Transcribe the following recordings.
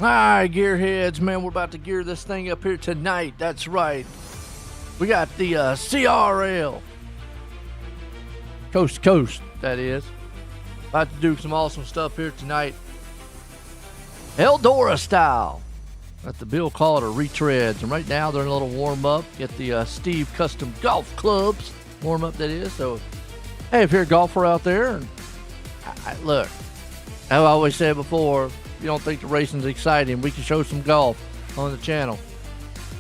All right, gearheads, man, we're about to gear this thing up here tonight. That's right. We got the CRL, coast to coast, that is. About to do some awesome stuff here tonight. Eldora style. At the Bill Calder Retreads. And right now they're in a little warm up. Get the Steve Custom Golf Clubs warm up, that is. So, hey, if you're a golfer out there, and look, I've always said before, if you don't think the racing's exciting, we can show some golf on the channel.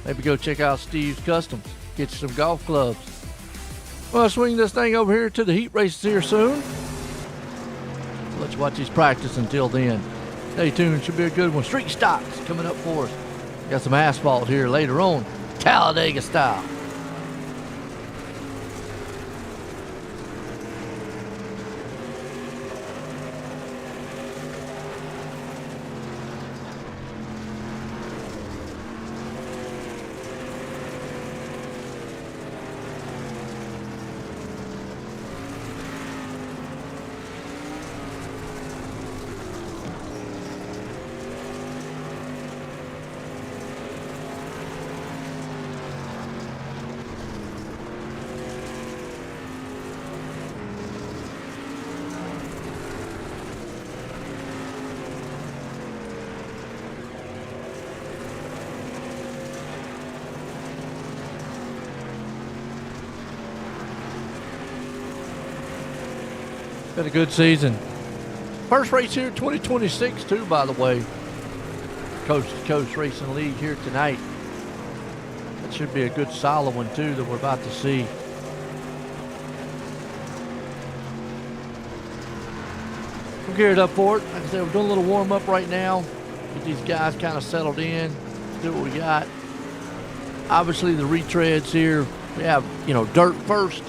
Maybe go check out Steve's Customs. Get you some golf clubs. Well, I'll swing this thing over here to the heat races here soon. Let's watch these practice until then. Stay tuned, should be a good one. Street stocks coming up for us. Got some asphalt here later on, Talladega style. Been a good season. First race here, 2026 too, by the way. Coast to Coast Racing League here tonight. That should be a good solid one too that we're about to see. We're geared up for it. Like I said, we're doing a little warm up right now. Get these guys kind of settled in. See what we got. Obviously the retreads here, we have, dirt first.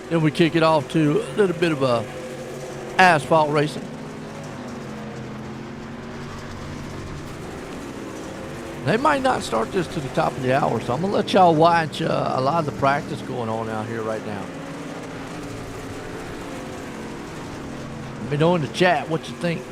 Then we kick it off to a little bit of a asphalt racing. They might not start this to the top of the hour, so I'm going to let y'all watch a lot of the practice going on out here right now. Let me know in the chat what you think.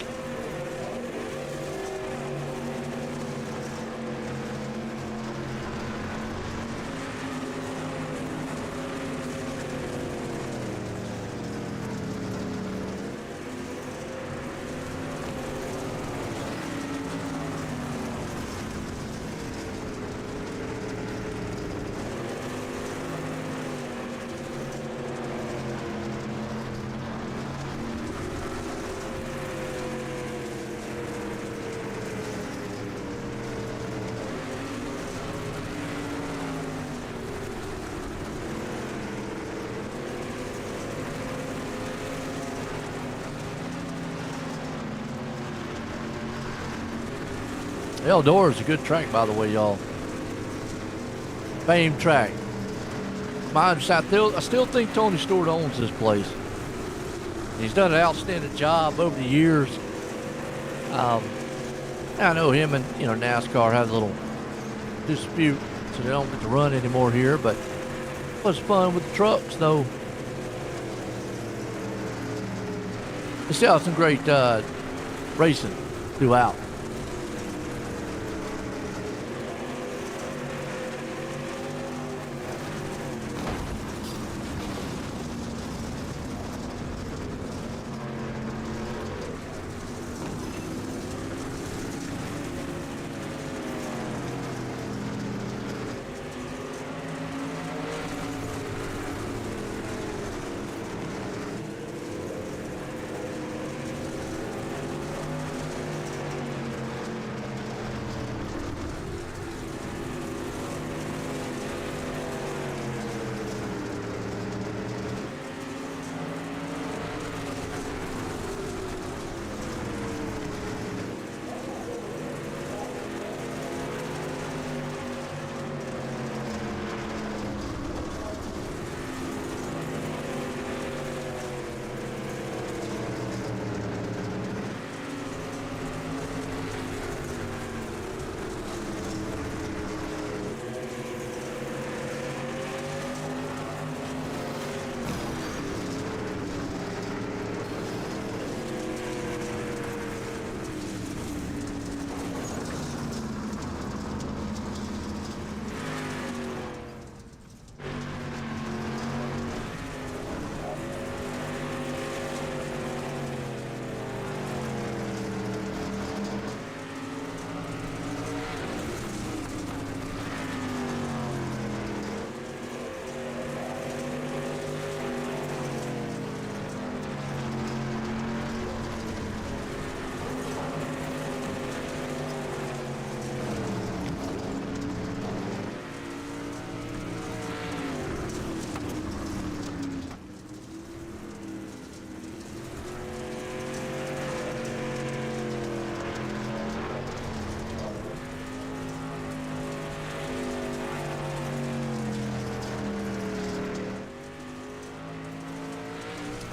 Eldora is a good track, by the way, y'all. Famed track. I still think Tony Stewart owns this place. He's done an outstanding job over the years. I know him and NASCAR had a little dispute, so they don't get to run anymore here. But it was fun with the trucks, though. They still have some great racing throughout.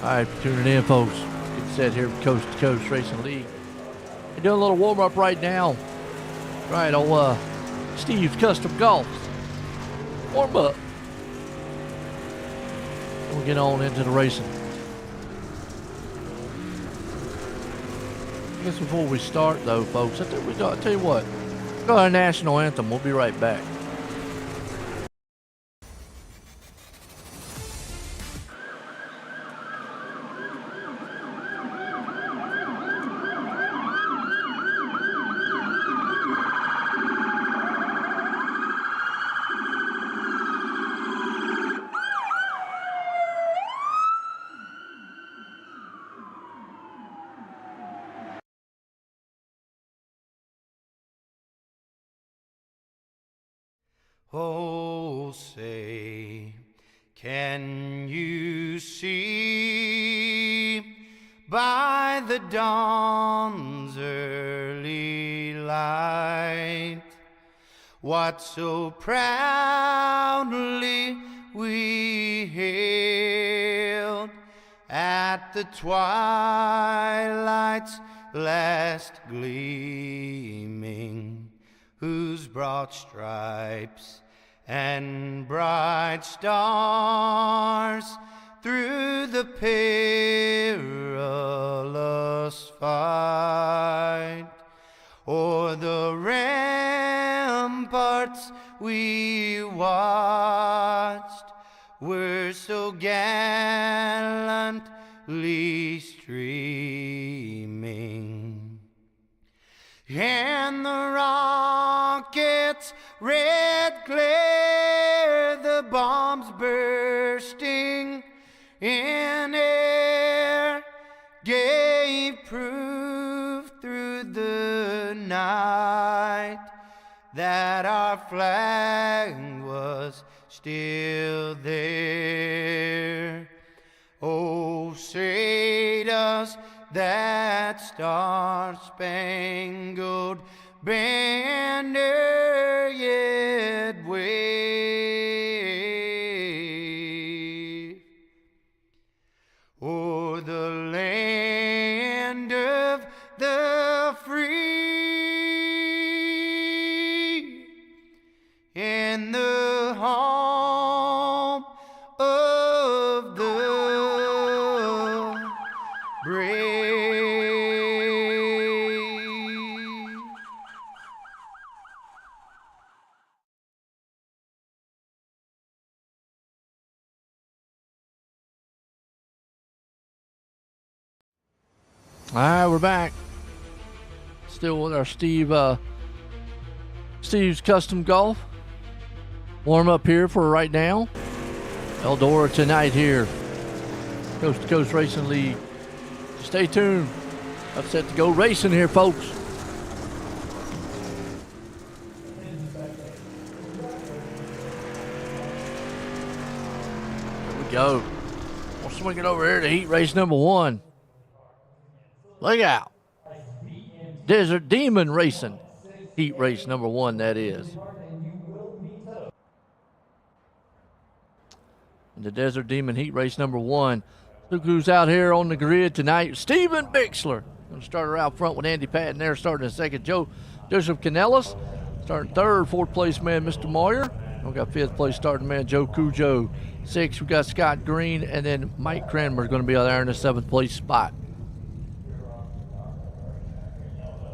All right, tuning in, folks. Get set here with Coast to Coast Racing League. We're doing a little warm up right now. Right on Steve's Custom Golf. Warm up. We'll get on into the racing. I guess before we start, though, folks, I'll tell you what. Go to our national anthem. We'll be right back. Oh, say, can you see by the dawn's early light what so proudly we hailed at the twilight's last gleaming, whose broad stripes and bright stars through the perilous fight o'er the ramparts we watched were so gallantly streaming, and the rockets' red glare, the bombs bursting in air, gave proof through the night that our flag was still there. Oh, say does that star-spangled banner yet wave o'er the land of the free and the home of the brave? All right, we're back. Still with our Steve's Custom Golf. Warm up here for right now. Eldora tonight here. Coast to Coast Racing League. Stay tuned. I'm set to go racing here, folks. Here we go. We'll swing it over here to heat race number 1. Look out. Desert Demon Racing. Heat race number 1, that is. The Desert Demon heat race number 1. Look who's out here on the grid tonight. Steven Bixler. Going to start her out front with Andy Patton there, starting in second. Joseph Canellis. Starting third, fourth place man, Mr. Moyer. We got fifth place starting man, Joe Cujo. Sixth, we got Scott Green. And then Mike Cranmer is going to be out there in the seventh place spot.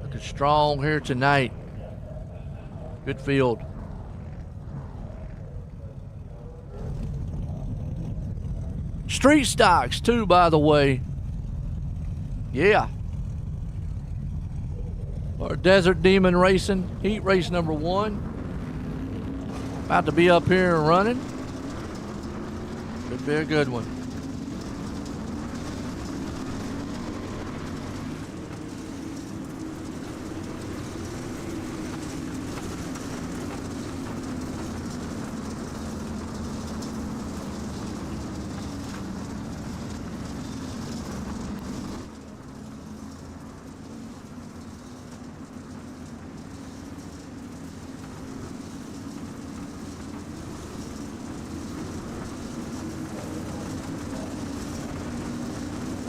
Looking strong here tonight. Good field. Street stocks, too, by the way. Yeah. Our Desert Demon Racing, heat race number 1. About to be up here and running. Could be a good one.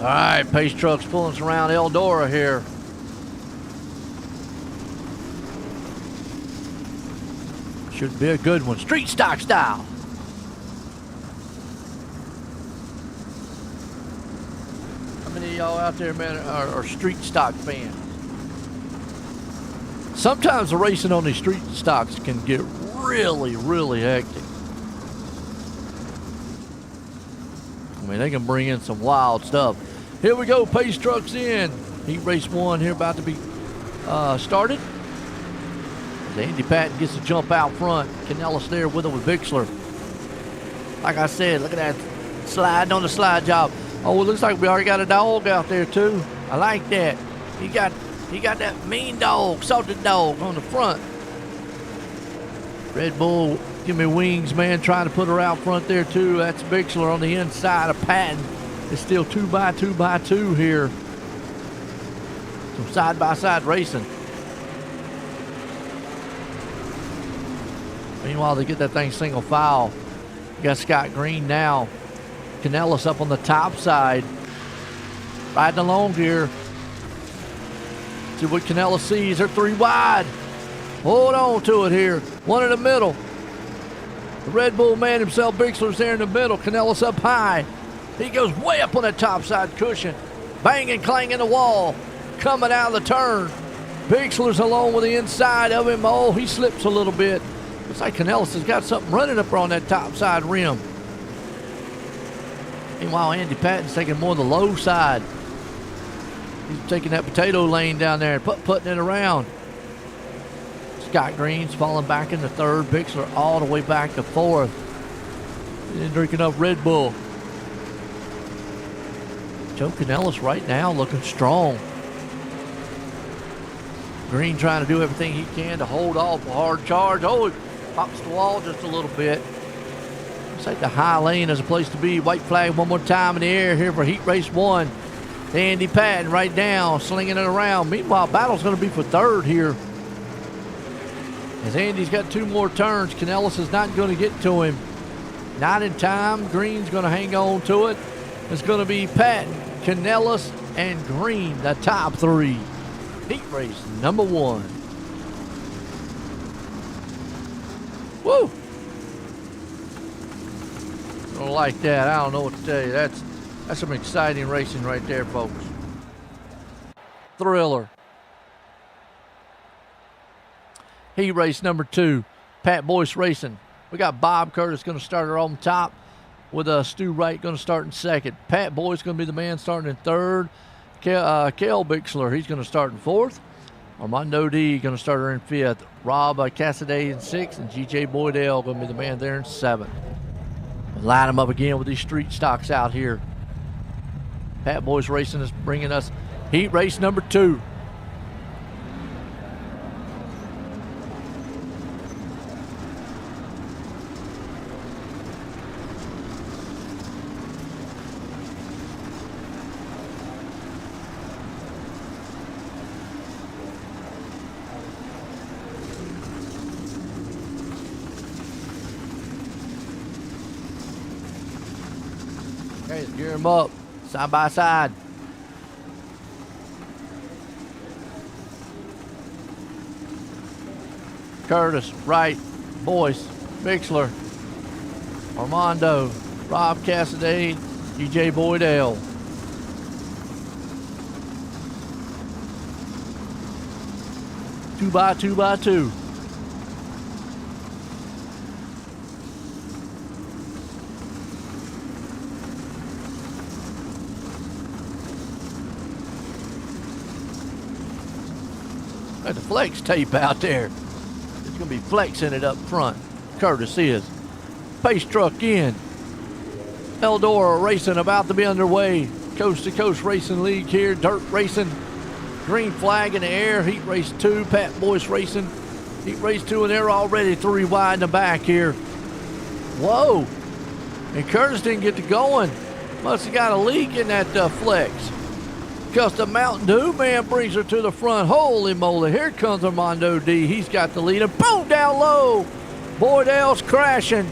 right, pace truck's pulling us around Eldora here. Should be a good one. Street stock style. How many of y'all out there, man, are street stock fans? Sometimes the racing on these street stocks can get really, really hectic. I mean, they can bring in some wild stuff. Here we go, pace trucks in. Heat race 1 here about to be started. Andy Patton gets a jump out front. Canellis there with him with Bixler. Like I said, look at that sliding on the slide job. Oh, it looks like we already got a dog out there too. I like that. He got that mean dog, salted dog on the front. Red Bull, give me wings, man, trying to put her out front there too. That's Bixler on the inside of Patton. It's still 2x2x2 here. Some side-by-side racing. Meanwhile, they get that thing single file. You got Scott Green now. Canellis up on the top side. Riding along here. See what Canellis sees. They're 3 wide. Hold on to it here. One in the middle. The Red Bull man himself, Bixler's there in the middle. Canellis up high. He goes way up on the top side cushion. Banging, clanging the wall. Coming out of the turn. Bixler's along with the inside of him. Oh, he slips a little bit. Looks like Canellis has got something running up on that top side rim. Meanwhile, Andy Patton's taking more of the low side. He's taking that potato lane down there and putting it around. Scott Green's falling back into 3rd. Bixler all the way back to 4th. And drinking up Red Bull. Joe Canellis right now looking strong. Green trying to do everything he can to hold off a hard charge. Oh, it pops the wall just a little bit. Looks like the high lane is a place to be. White flag one more time in the air here for Heat Race 1. Andy Patton right down, slinging it around. Meanwhile, battle's going to be for 3rd here. As Andy's got 2 more turns, Canellis is not going to get to him. Not in time. Green's going to hang on to it. It's going to be Patton, Canellis, and Green, the top 3. Heat race number 1. Woo! Don't like that. I don't know what to tell you. That's some exciting racing right there, folks. Thriller. Heat race number 2. Pat Boyce Racing. We got Bob Curtis going to start her on top with Stu Wright going to start in 2nd. Pat Boyce going to be the man starting in 3rd. Kel Bixler, he's going to start in 4th. Armando D going to start her in 5th. Rob Cassidy in 6th. And G.J. Boydell going to be the man there in 7th. Line them up again with these street stocks out here. Pat Boyce Racing is bringing us heat race number 2. Okay, let's gear them up, side by side. Curtis, Wright, Boyce, Bixler, Armando, Rob Cassidy, G.J. Boydell. Two by two. Got the flex tape out there. It's going to be flexing it up front. Curtis is. Pace truck in. Eldora Racing about to be underway. Coast to Coast Racing League here. Dirt racing. Green flag in the air. Heat race 2. Pat Boyce Racing. Heat race 2, and they're already 3 wide in the back here. Whoa. And Curtis didn't get to going. Must have got a leak in that flex. Because the Mountain Dew man brings her to the front. Holy moly, here comes Armando D. He's got the lead, and boom, down low. Boydell's crashing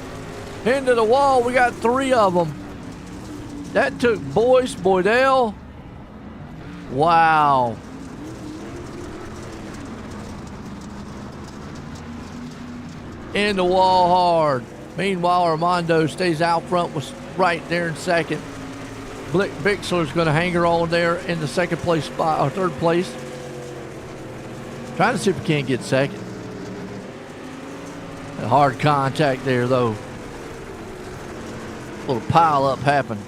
into the wall. We got 3 of them. That took Boyce, Boydell, Wow. In the wall hard. Meanwhile, Armando stays out front, was right there in second. Bixler's going to hang her on there in the second place spot, or third place. Trying to see if he can't get second. A hard contact there, though. A little pile up happened.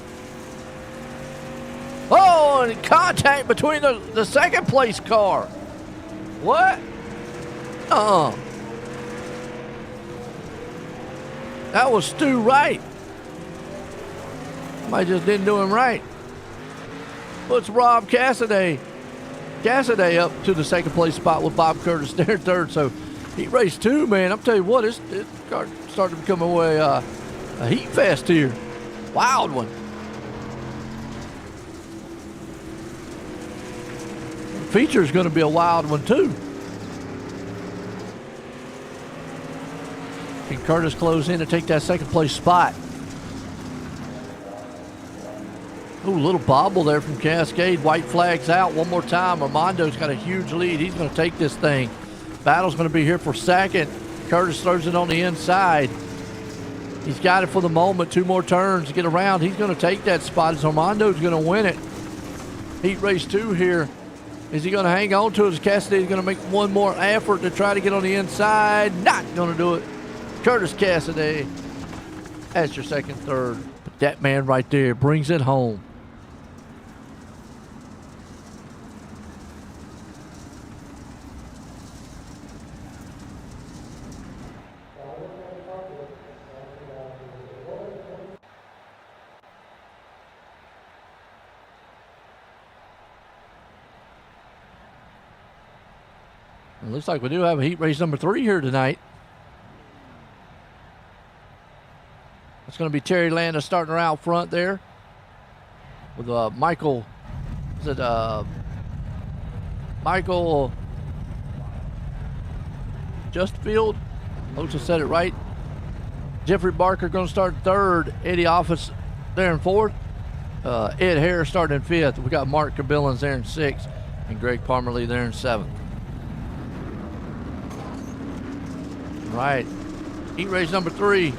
Oh, and contact between the second place car. What? That was Stu Wright. Somebody just didn't do him right. Puts Rob Cassidy up to the second place spot with Bob Curtis there third. So heat race 2, man. I'm telling you what, it's starting to become a heat fest here. Wild one. Feature is going to be a wild one too. Can Curtis close in to take that second place spot? Ooh, little bobble there from Cascade. White flag's out one more time. Armando's got a huge lead. He's going to take this thing. Battle's going to be here for second. Curtis throws it on the inside. He's got it for the moment. 2 more turns to get around. He's going to take that spot as Armando's going to win it. Heat race 2 here. Is he going to hang on to it? Is Cassidy's going to make one more effort to try to get on the inside? Not going to do it. Curtis Cassidy, that's your second, third. But that man right there brings it home. It looks like we do have a heat race number 3 here tonight. It's going to be Terry Landa starting her out front there with Michael. Is it Michael Justfield? Ocha said it right. Jeffrey Barker going to start third. Eddie Office there in fourth. Ed Harris starting in fifth. We got Mark Cabillans there in sixth, and Greg Parmerly there in seventh. Right. Heat race number 3. I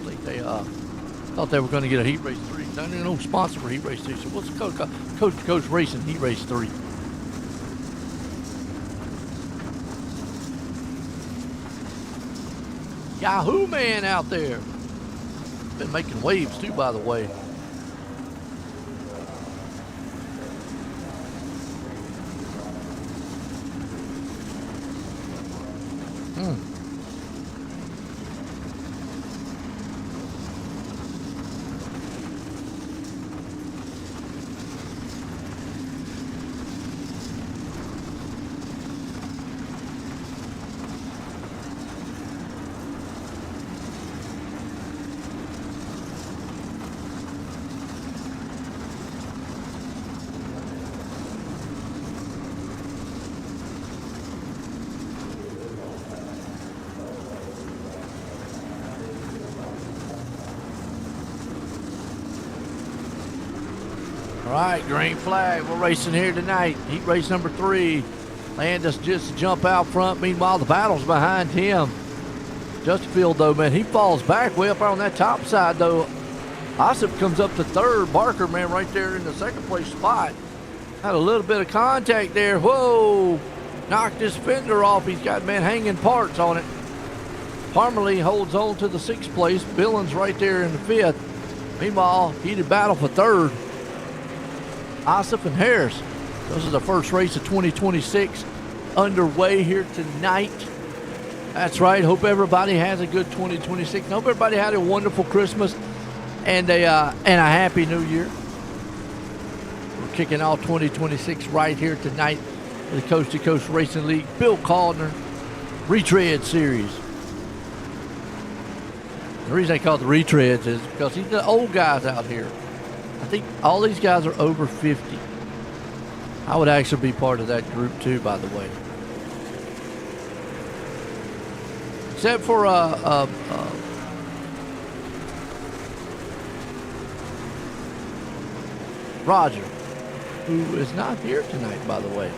think they thought they were going to get a heat race 3. No sponsor for heat race 2. So what's Coach Racing heat race 3? Yahoo Man out there. Been making waves too, by the way. All right, green flag. We're racing here tonight. Heat race number 3. Landis just jump out front. Meanwhile, the battle's behind him. Justfield, though, man, he falls back way up on that top side, though. Ossip comes up to third. Barker, man, right there in the second place spot. Had a little bit of contact there. Whoa! Knocked his fender off. He's got, man, hanging parts on it. Parmalee holds on to the 6th place. Billings right there in the 5th. Meanwhile, heated battle for 3rd. Ossip and Harris. This is the first race of 2026 underway here tonight. That's right. Hope everybody has a good 2026. Hope everybody had a wonderful Christmas and a happy New Year. We're kicking off 2026 right here tonight with the Coast to Coast Racing League Bill Calder Retread Series. The reason they call it the Retreads is because these are the old guys out here. I think all these guys are over 50. I would actually be part of that group too, by the way. Except for Roger, who is not here tonight, by the way.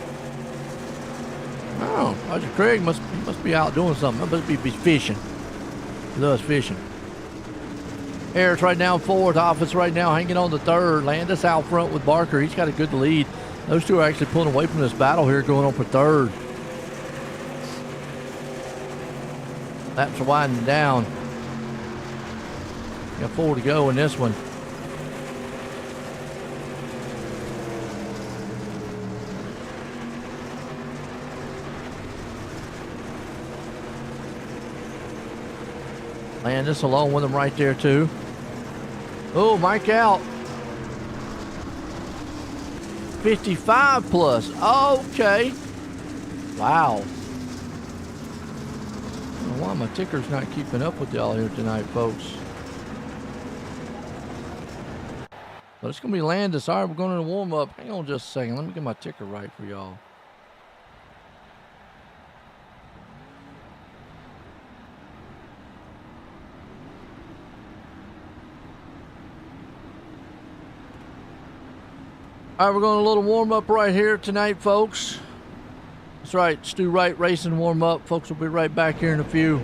Oh, Roger Craig must be out doing something. Must be fishing. He loves fishing. Harris right now in fourth. Office right now hanging on the third. Landis out front with Barker. He's got a good lead. Those two are actually pulling away from this battle here, going on for third. Laps are winding down. Got 4 to go in this one. Landis along with him right there too. Oh, Mike out. 55 plus. Okay. Wow. I don't know why my ticker's not keeping up with y'all here tonight, folks. But it's going to be Landis. All right, we're going to the warm-up. Hang on just a second. Let me get my ticker right for y'all. All right, we're going a little warm-up right here tonight, folks. That's right, Stu Wright Racing warm-up. Folks will be right back here in a few.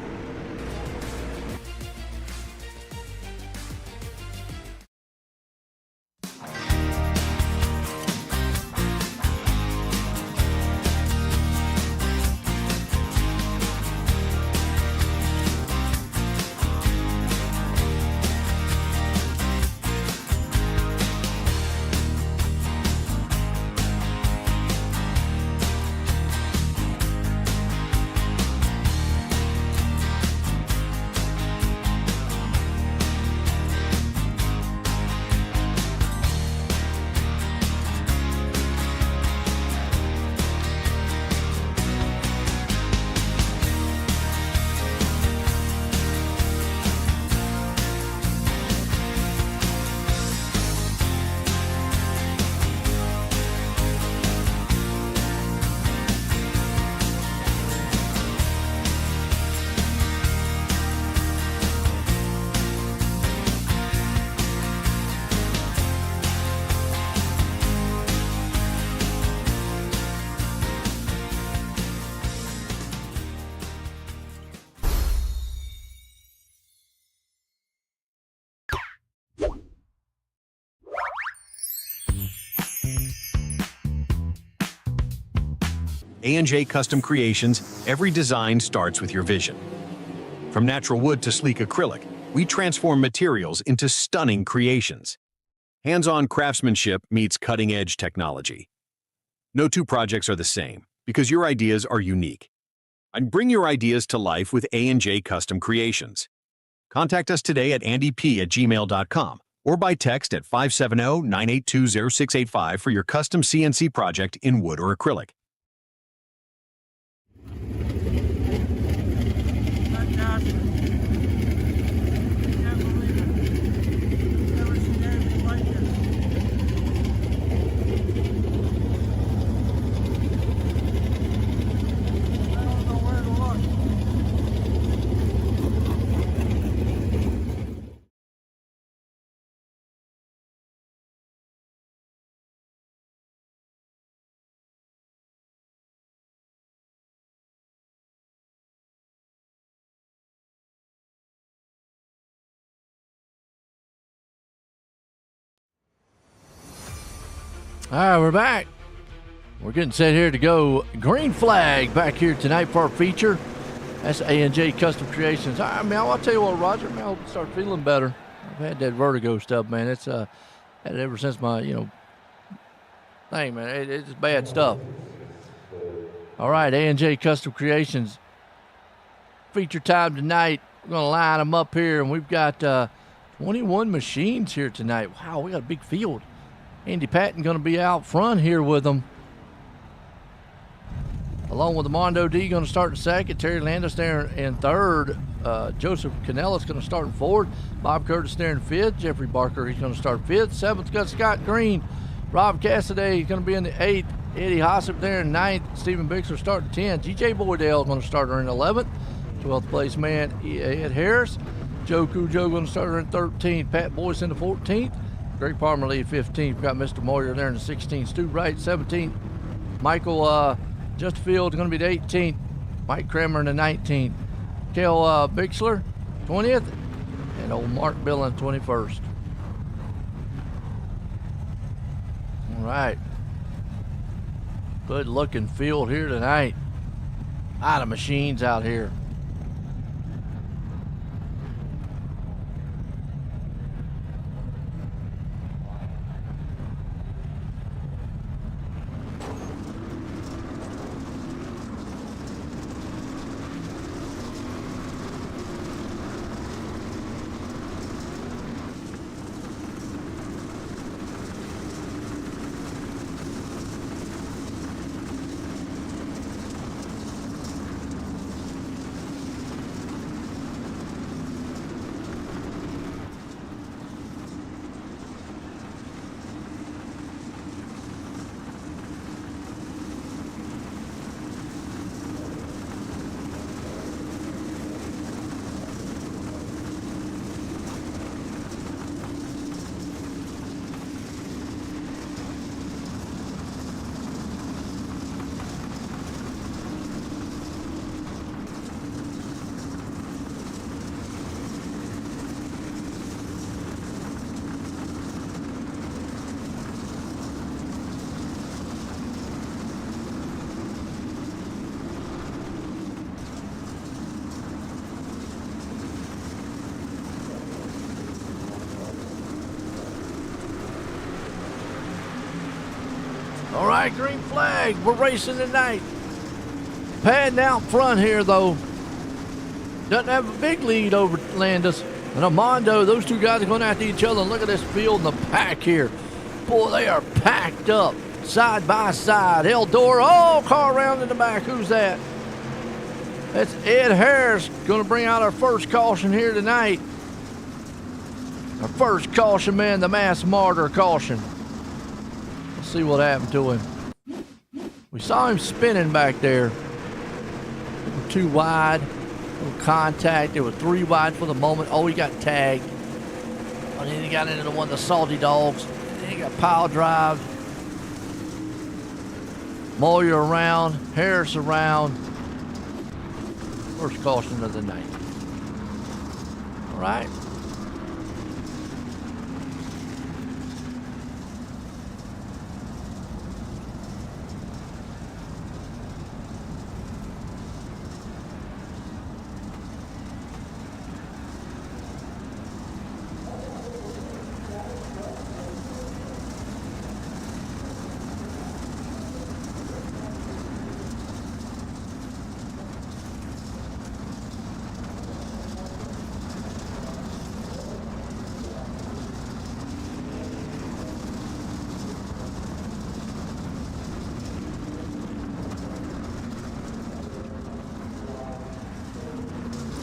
A&J Custom Creations, every design starts with your vision. From natural wood to sleek acrylic, we transform materials into stunning creations. Hands-on craftsmanship meets cutting-edge technology. No two projects are the same, because your ideas are unique. And bring your ideas to life with A&J Custom Creations. Contact us today at andyp@gmail.com or by text at 570-982-0685 for your custom CNC project in wood or acrylic. All right, we're back. We're getting set here to go green flag back here tonight for our feature. That's A&J Custom Creations. I mean, I'll tell you what, Roger, man, I hope you start feeling better. I've had that vertigo stuff, man. It's had it ever since my, thing, man. It's bad stuff. All right, A&J Custom Creations. Feature time tonight. We're going to line them up here, and we've got 21 machines here tonight. Wow, we got a big field. Andy Patton going to be out front here with them. Along with Armando D going to start in second. Terry Landis there in third. Joseph Canellis going to start in fourth. Bob Curtis there in fifth. Jeffrey Barker, he's going to start fifth. Seventh got Scott Green. Rob Cassidy, he's going to be in the eighth. Eddie Hossip there in ninth. Stephen Bixler starting 10th. G.J. Boydell going to start her in 11th. 12th place man Ed Harris. Joe Cujo going to start her in 13th. Pat Boyce in the 14th. Greg Palmer lead 15th. We've got Mr. Moyer there in the 16th. Stu Wright 17th. Michael Justfield going to be the 18th. Mike Kramer in the 19th. Kel Bixler 20th. And old Mark Billen 21st. All right. Good looking field here tonight. A lot of machines out here. All right, green flag. We're racing tonight. Padding out front here, though. Doesn't have a big lead over Landis. And Armando, those two guys are going after each other. And look at this field and the pack here. Boy, they are packed up side by side. Eldor, oh, car around in the back. Who's that? That's Ed Harris going to bring out our first caution here tonight. Our first caution, man, the mass martyr caution. Let's see what happened to him. We saw him spinning back there. Too wide. No contact. There were 3 wide for the moment. Oh, he got tagged. And then he got into one of the salty dogs. And then he got pile drive. Moyer around. Harris around. First caution of the night. All right.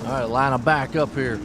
All right, line them back up here.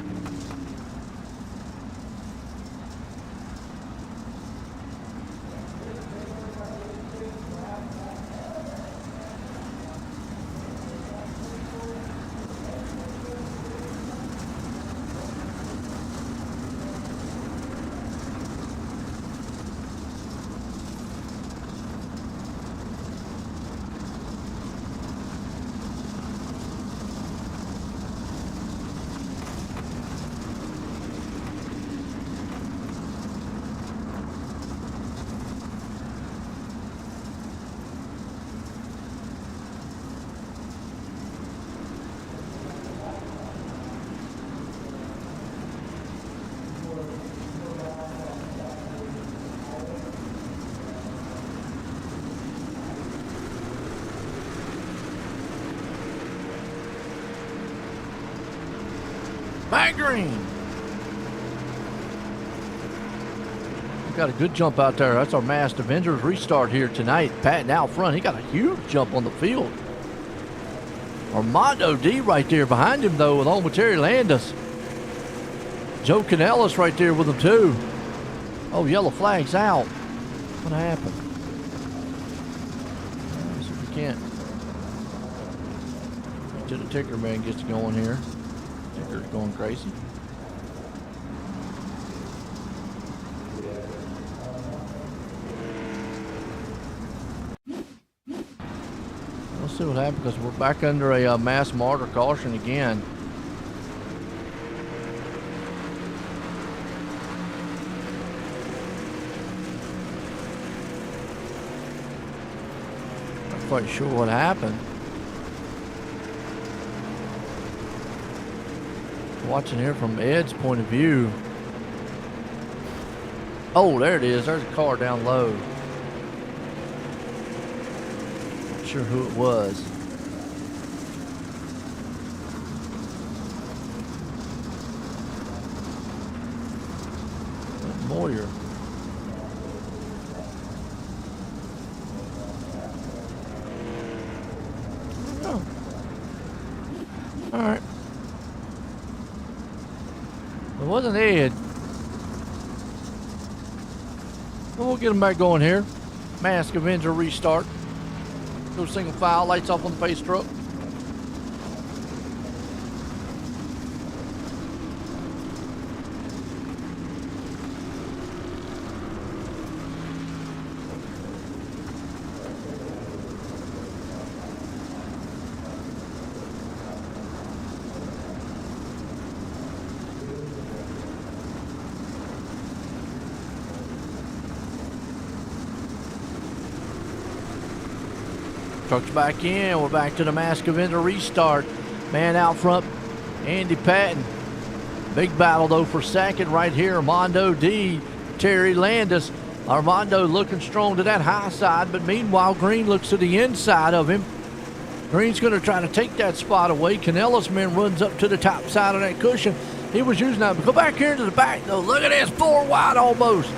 Back green. Got a good jump out there. That's our Masked Avengers restart here tonight. Patting out front. He got a huge jump on the field. Armando D right there behind him, though, along with Terry Landis. Joe Canellis right there with him, too. Oh, yellow flag's out. What happened? Let's see if we can't. Till the ticker man gets going here. Ticker's going crazy. Let's see what happens because we're back under a mass martyr caution again. Not quite sure what happened. Watching here from Ed's point of view. Oh, there it is. There's a car down low. Not sure who it was. Moyer. Oh. All right. It wasn't Ed. Well, we'll get them back going here. Mask Avenger restart. Go single file, lights off on the pace truck. Trucks back in. We're back to the Mask Avenger restart. Man out front, Andy Patton. Big battle though for second right here. Armando D, Terry Landis. Armando looking strong to that high side, but meanwhile Green looks to the inside of him. Green's going to try to take that spot away. Canellis man runs up to the top side of that cushion. He was using that. Go back here into the back though. Look at this, 4 wide almost.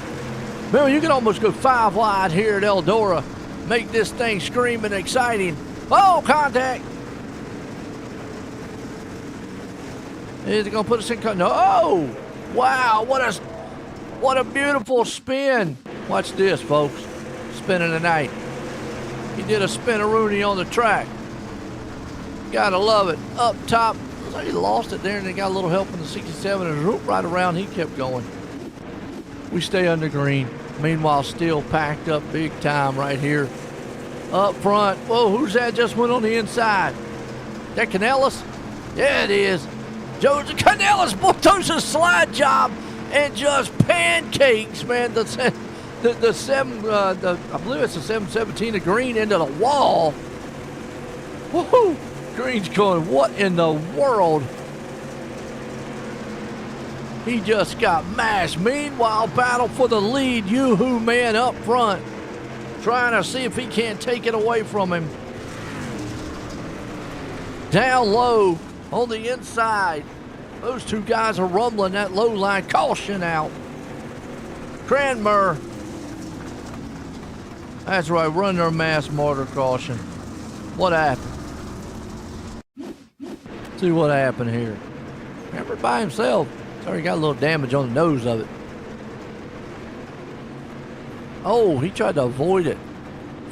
Remember, you can almost go 5 wide here at Eldora. Make this thing screaming exciting. Oh, contact. Is it going to put us in contact? No. Oh, wow. What a beautiful spin. Watch this, folks. Spinning tonight. He did a spin-a-rooney on the track. Gotta love it. Up top. Looks like he lost it there and they got a little help in the 67 and root right around. He kept going. We stay under green. Meanwhile, still packed up big time right here. Up front. Whoa, who's that just went on the inside? That Canellis? Yeah, it is. Joseph Canellis, boy, does a slide job and just pancakes, man. I believe it's the 717 of Green into the wall. Woohoo! Green's going, what in the world? He just got mashed. Meanwhile, battle for the lead. Yoo-hoo man up front. Trying to see if he can't take it away from him. Down low on the inside. Those two guys are rumbling that low line. Caution out. Cranmer. That's right, run their mass martyr caution. What happened? See what happened here. Remember by himself. Sorry, got a little damage on the nose of it. Oh, he tried to avoid it.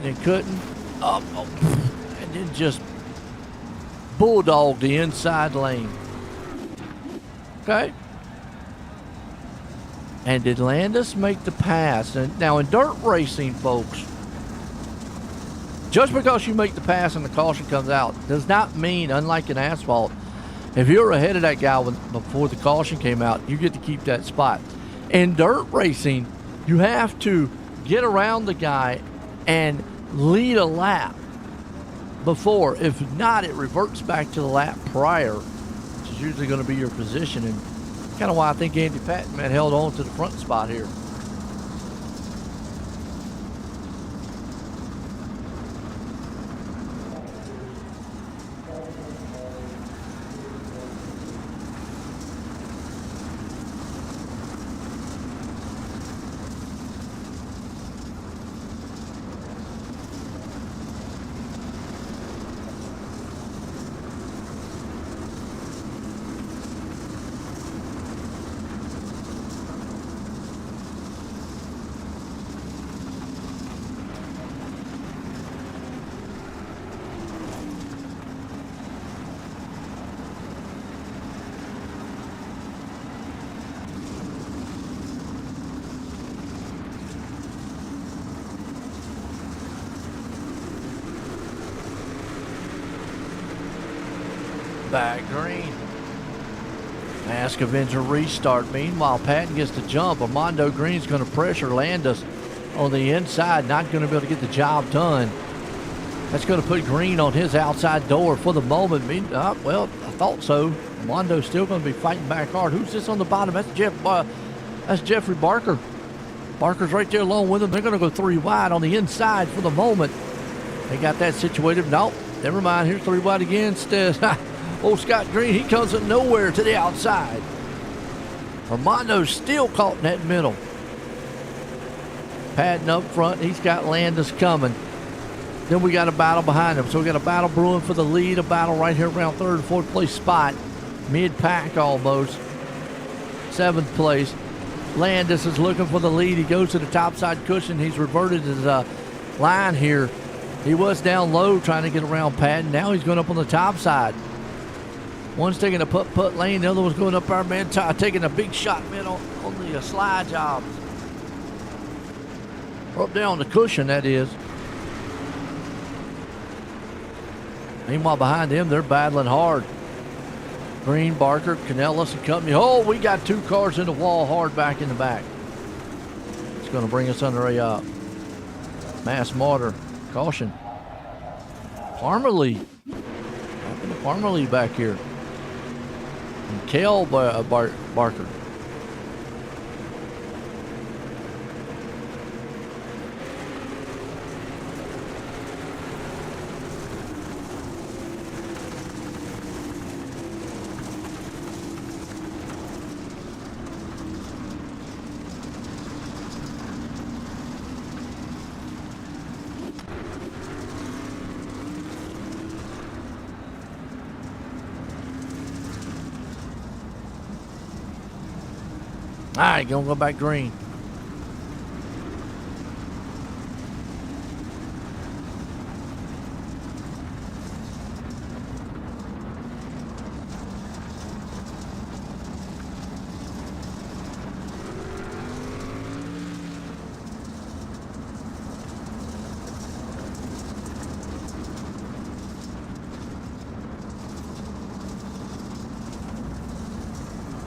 And he couldn't. And then just bulldog the inside lane. Okay. And did Landis make the pass? And now in dirt racing, folks, just because you make the pass and the caution comes out does not mean, unlike in asphalt, if you're ahead of that guy before the caution came out, you get to keep that spot. In dirt racing, you have to get around the guy and lead a lap before. If not, it reverts back to the lap prior, which is usually going to be your position. And kind of why I think Andy Patton held on to the front spot here. Back green. Mask Avenger restart. Meanwhile, Patton gets the jump. Armando Green's going to pressure Landis on the inside. Not going to be able to get the job done. That's going to put Green on his outside door for the moment. Well, I thought so. Armando's still going to be fighting back hard. Who's this on the bottom? That's Jeffrey Barker. Barker's right there along with him. They're going to go 3 wide on the inside for the moment. They got that situated. Nope. Never mind. Here's 3 wide again. Instead, old Scott Green, he comes from nowhere to the outside. Armando's still caught in that middle. Patton up front. He's got Landis coming. Then we got a battle behind him. So we got a battle brewing for the lead, a battle right here around 3rd and 4th place spot. Mid-pack almost. 7th place. Landis is looking for the lead. He goes to the top side cushion. He's reverted his line here. He was down low trying to get around Patton. Now he's going up on the top side. One's taking a putt lane. The other one's going up our man, taking a big shot man on the slide job. Or up there on the cushion, that is. Meanwhile, behind him, they're battling hard. Green, Barker, Canellis, and company. Oh, we got 2 cars in the wall hard back in the back. It's going to bring us under a mass mortar. Caution. Farmerly. Happened to Farmerly back here. And Kel Barker. All right, gonna go back green.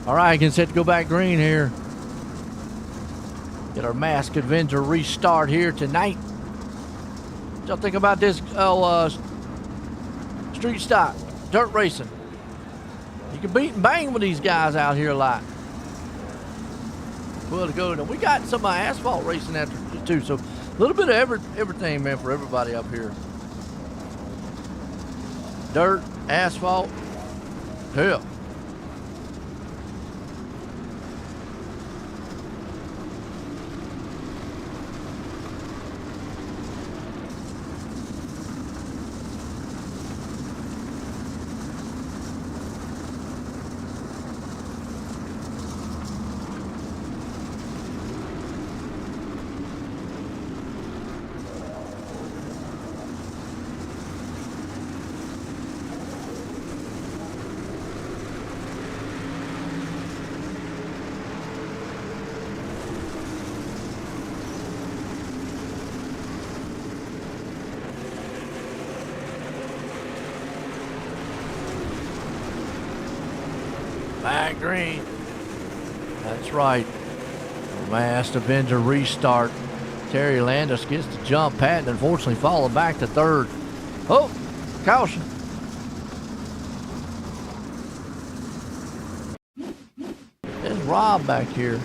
All right, getting set to go back green here. Get our Masked Avenger restart here tonight. What y'all think about this street stock, dirt racing? You can beat and bang with these guys out here a lot. Well, to go. We got some asphalt racing after too, so a little bit of everything, man, for everybody up here. Dirt, asphalt, hell. Back green. That's right. Masked Avenger restart. Terry Landis gets the jump. Patton unfortunately falling back to third. Oh, caution. There's Rob back here.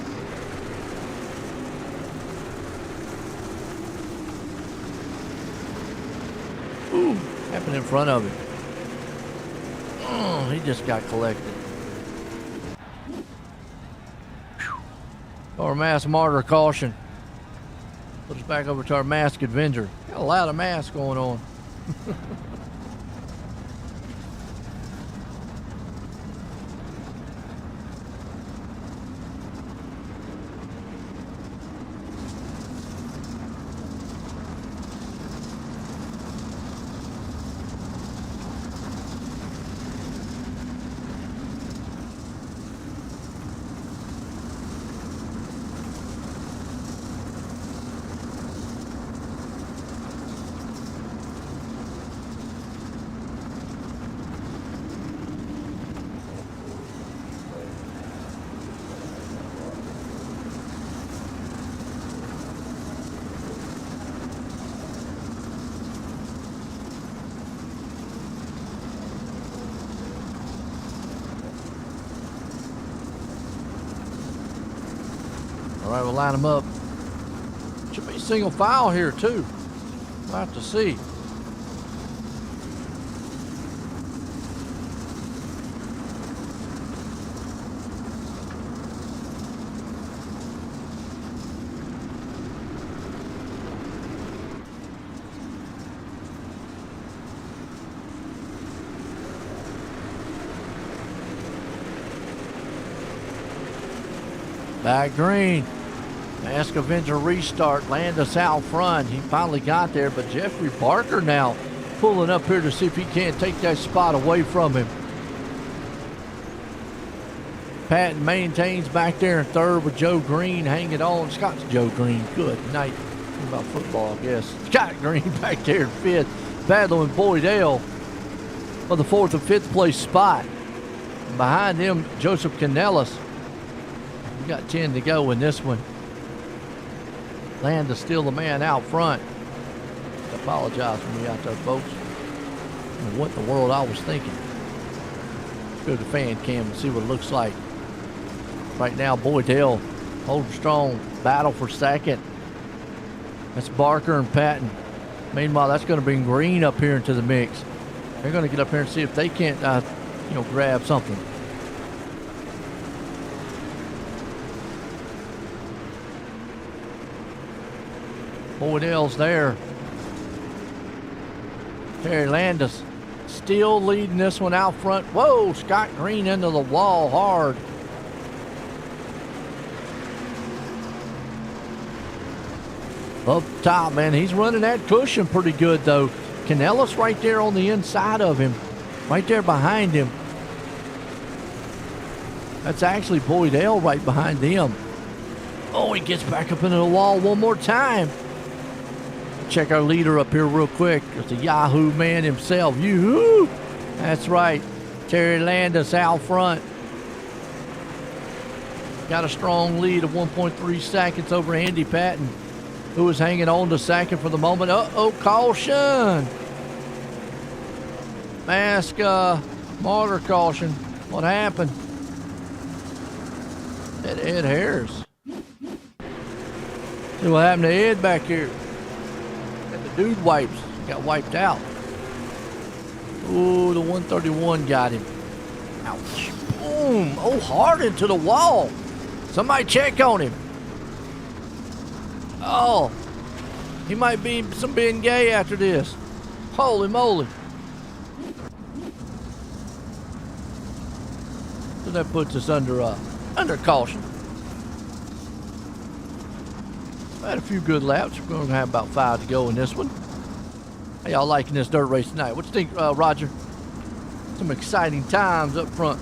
Ooh, happened in front of him. Oh, he just got collected. Our mass martyr caution. Put us back over to our Masked Avenger. Got a lot of masks going on. We'll line them up. Should be single file here too. We'll have to see. Back green. Mask Avenger restart. Landis out front. He finally got there, but Jeffrey Barker now pulling up here to see if he can't take that spot away from him. Patton maintains back there in third with Joe Green hanging on. Scott's Joe Green. Good night. What about football, I guess. Scott Green back there in fifth. Battling Boydell for the fourth and fifth place spot. And behind him, Joseph Canellis. We got 10 to go in this one. Landis still the man out front. I apologize for me out there, folks. I don't know what in the world I was thinking. Let's go to the fan cam and see what it looks like. Right now, Boydell holding strong. Battle for second. That's Barker and Patton. Meanwhile, that's going to bring Green up here into the mix. They're going to get up here and see if they can't, grab something. Boydell's there. Terry Landis still leading this one out front. Whoa, Scott Green into the wall hard. Up top, man, he's running that cushion pretty good, though. Canellis right there on the inside of him. Right there behind him. That's actually Boydell right behind them. Oh, he gets back up into the wall one more time. Check our leader up here real quick. It's the Yahoo man himself. Yoo-hoo! That's right. Terry Landis out front. Got a strong lead of 1.3 seconds over Andy Patton, who is hanging on to second for the moment. Uh-oh, caution. Mask martyr caution. What happened? Ed Harris. See what happened to Ed back here. Dude got wiped out. Ooh, the 131 got him. Ouch. Boom. Oh, hard into the wall. Somebody check on him. Oh, he might be being gay after this. Holy moly. So that puts us under caution. Had a few good laps. We're going to have about 5 to go in this one. How y'all liking this dirt race tonight? What you think, Roger? Some exciting times up front.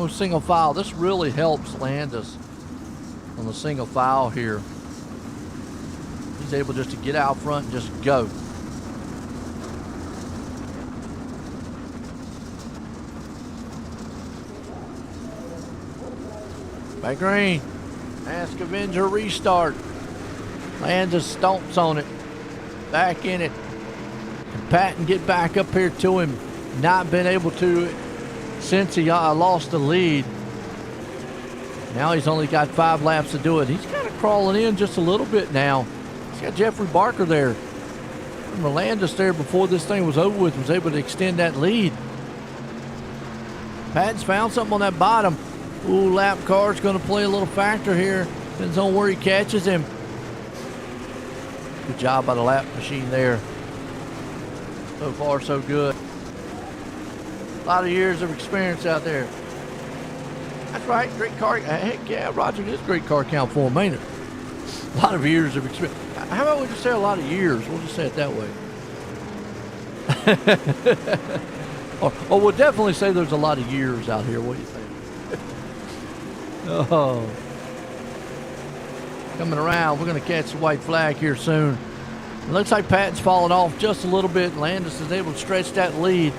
Single file. This really helps Landis on the single file here. He's able just to get out front and just go. Back green. Mask Avenger restart. Landis stomps on it. Back in it. And Patton get back up here to him. Not been able to since he lost the lead. Now he's only got 5 laps to do it. He's kind of crawling in just a little bit now. He's got Jeffrey Barker there. Remember Landis there before this thing was over with was able to extend that lead. Patton's found something on that bottom. Ooh, lap car's going to play a little factor here. Depends on where he catches him. Good job by the lap machine there. So far, so good. A lot of years of experience out there. That's right, great car. Heck yeah, Roger, this great car count for him, ain't it? A lot of years of experience. How about we just say a lot of years? We'll just say it that way. or we'll definitely say there's a lot of years out here. What do you think? Oh. Coming around, we're going to catch the white flag here soon. It looks like Patton's fallen off just a little bit. Landis is able to stretch that lead.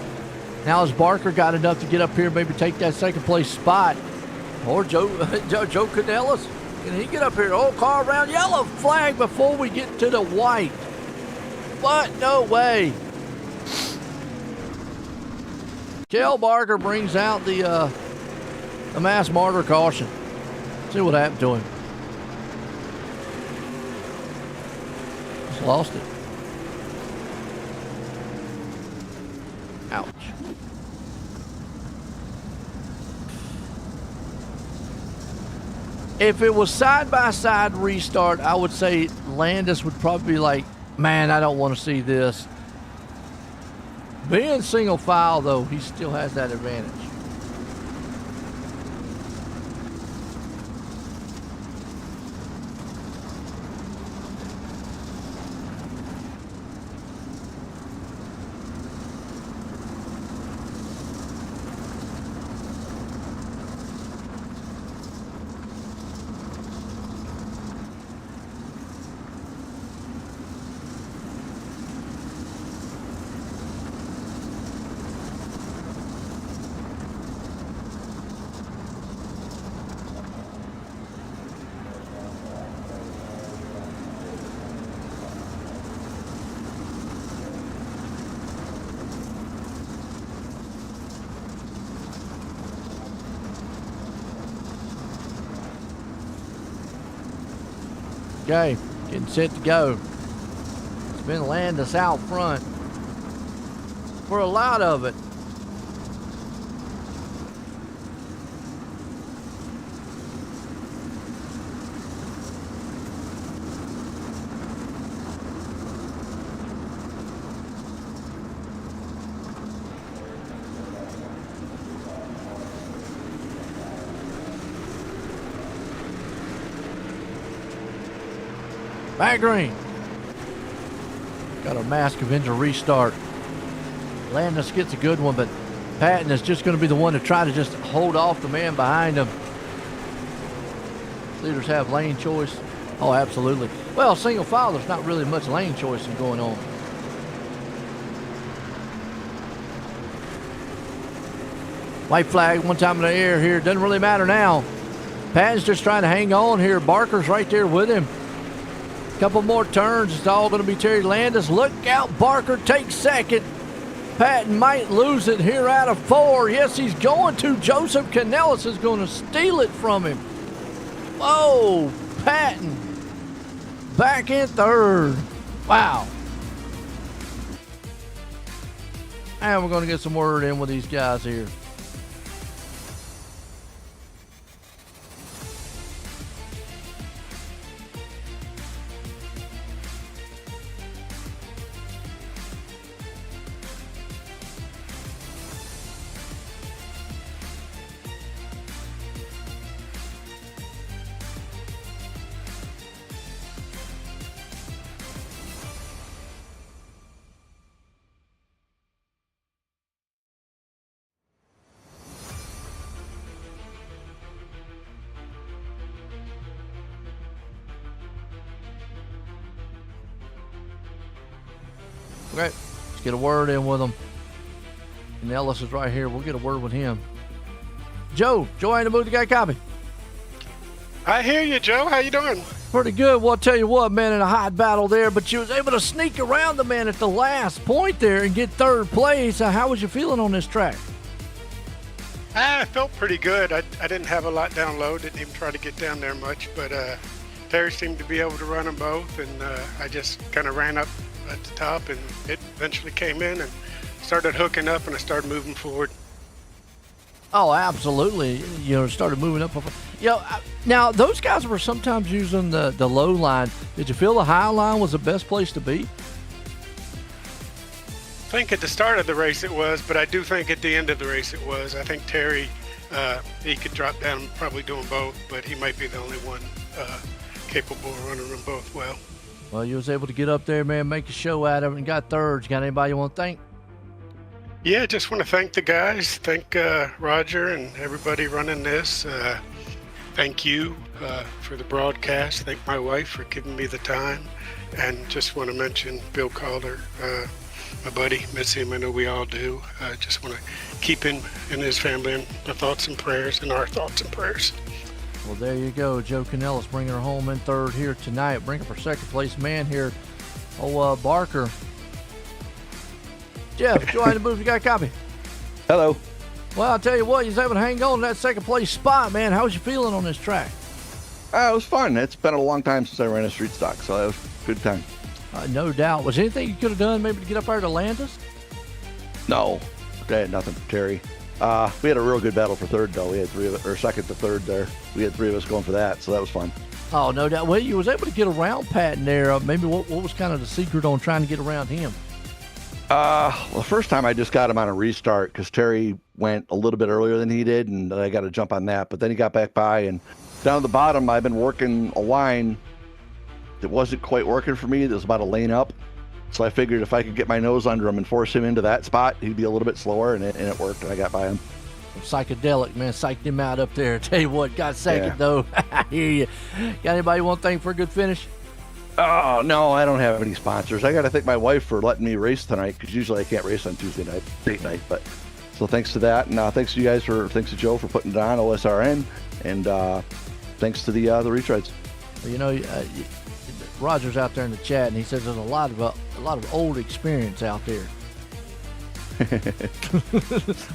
Now as Barker got enough to get up here, maybe take that second place spot. Or Joe Canellis. Can he get up here? Oh, car around, yellow flag before we get to the white. What? No way. Kel Barker brings out the mass martyr caution. See what happened to him. Just lost it. Ouch. If it was side-by-side restart, I would say Landis would probably be like, man, I don't want to see this. Being single file, though, he still has that advantage. Okay, getting set to go. It's been Landis out front for a lot of it. Back green. Got a Mask Avenger restart. Landis gets a good one, but Patton is just going to be the one to try to just hold off the man behind him. Leaders have lane choice. Oh, absolutely. Well, single file, there's not really much lane choice going on. White flag one time in the air here. Doesn't really matter now. Patton's just trying to hang on here. Barker's right there with him. Couple more turns. It's all going to be Terry Landis. Look out. Barker takes second. Patton might lose it here out of 4. Yes, he's going to. Joseph Canellis is going to steal it from him. Whoa. Patton back in 3rd. Wow. And we're going to get some word in with these guys here. Okay, let's get a word in with him. And Ellis is right here. We'll get a word with him. Joe ain't the booth. You got a copy? I hear you, Joe. How you doing? Pretty good. Well, I'll tell you what, man, in a hot battle there, but you was able to sneak around the man at the last point there and get 3rd place. How was you feeling on this track? I felt pretty good. I didn't have a lot down low. Didn't even try to get down there much, but Terry seemed to be able to run them both, and I just kind of ran up at the top, and it eventually came in and started hooking up, and I started moving forward. Oh, absolutely. Started moving up. Now, those guys were sometimes using the low line. Did you feel the high line was the best place to be? I think at the start of the race it was, but I do think at the end of the race it was. I think Terry, he could drop down probably doing both, but he might be the only one capable of running them both well. Well, you was able to get up there, man, make a show out of it, and got third. You got anybody you want to thank? Yeah, just want to thank the guys. Thank Roger and everybody running this. Thank you for the broadcast. Thank my wife for giving me the time. And just want to mention Bill Calder, my buddy. Miss him, I know we all do. Just want to keep him and his family in the thoughts and prayers, and our thoughts and prayers. Well, there you go. Joe Canellis bringing her home in third here tonight. Bring up her second place man here. Barker. Jeff, join the booth. You got a copy? Hello. Well, I'll tell you what, you're able to hang on to that second place spot, man. How's you feeling on this track? It was fun. It's been a long time since I ran a street stock, so it was a good time. No doubt. Was there anything you could have done maybe to get up there to Landis? No, I had nothing for Terry. We had a real good battle for third, though. We had three of us, or second to third there. We had three of us going for that, so that was fun. Oh, no doubt. Well, you was able to get around Pat in there. Maybe what was kind of the secret on trying to get around him? Well, the first time I just got him on a restart because Terry went a little bit earlier than he did, and I got to jump on that. But then he got back by, and down at the bottom, I've been working a line that wasn't quite working for me. That was about a lane up. So I figured if I could get my nose under him and force him into that spot, he'd be a little bit slower, and it worked, and I got by him. Psychedelic, man. Psyched him out up there. Tell you what, got second, though. I hear you. Got anybody want to thank for a good finish? Oh, no, I don't have any sponsors. I got to thank my wife for letting me race tonight because usually I can't race on Tuesday night, date night. But so thanks to that, and thanks to you guys thanks to Joe for putting it on OSRN, and thanks to the Retreads. Well, you know, Roger's out there in the chat, and he says there's a lot of old experience out there.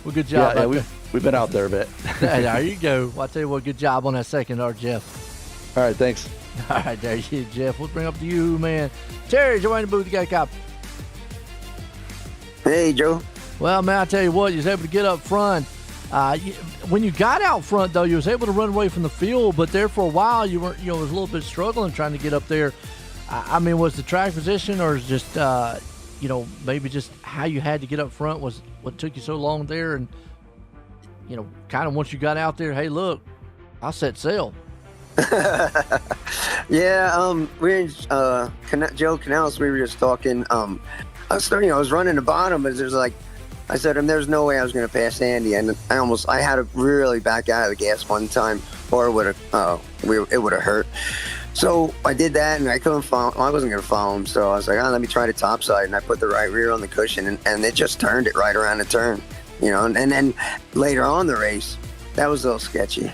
Well, good job. Yeah, we've been out there a bit. There you go. Well, I'll tell you what, good job on that second, Jeff. All right, thanks. All right, there you go, Jeff. We'll bring up to you, man. Terry, join the booth. You got a copy. Hey, Joe. Well, man, I tell you what, you was able to get up front. When you got out front, though, you was able to run away from the field, but there for a while, you weren't, was a little bit struggling trying to get up there. I mean, was the track position, or is just, maybe just how you had to get up front was what took you so long there, and kind of once you got out there, hey, look, I set sail. Yeah, we Joe Canals, we were just talking. I was running the bottom, but there's I said, there's no way I was going to pass Andy, and I had to really back out of the gas one time, or it would have hurt. So I did that, and I couldn't follow. I wasn't going to follow him, so I was like, let me try the top side, and I put the right rear on the cushion, and it just turned it right around the turn, and then later on the race, that was a little sketchy.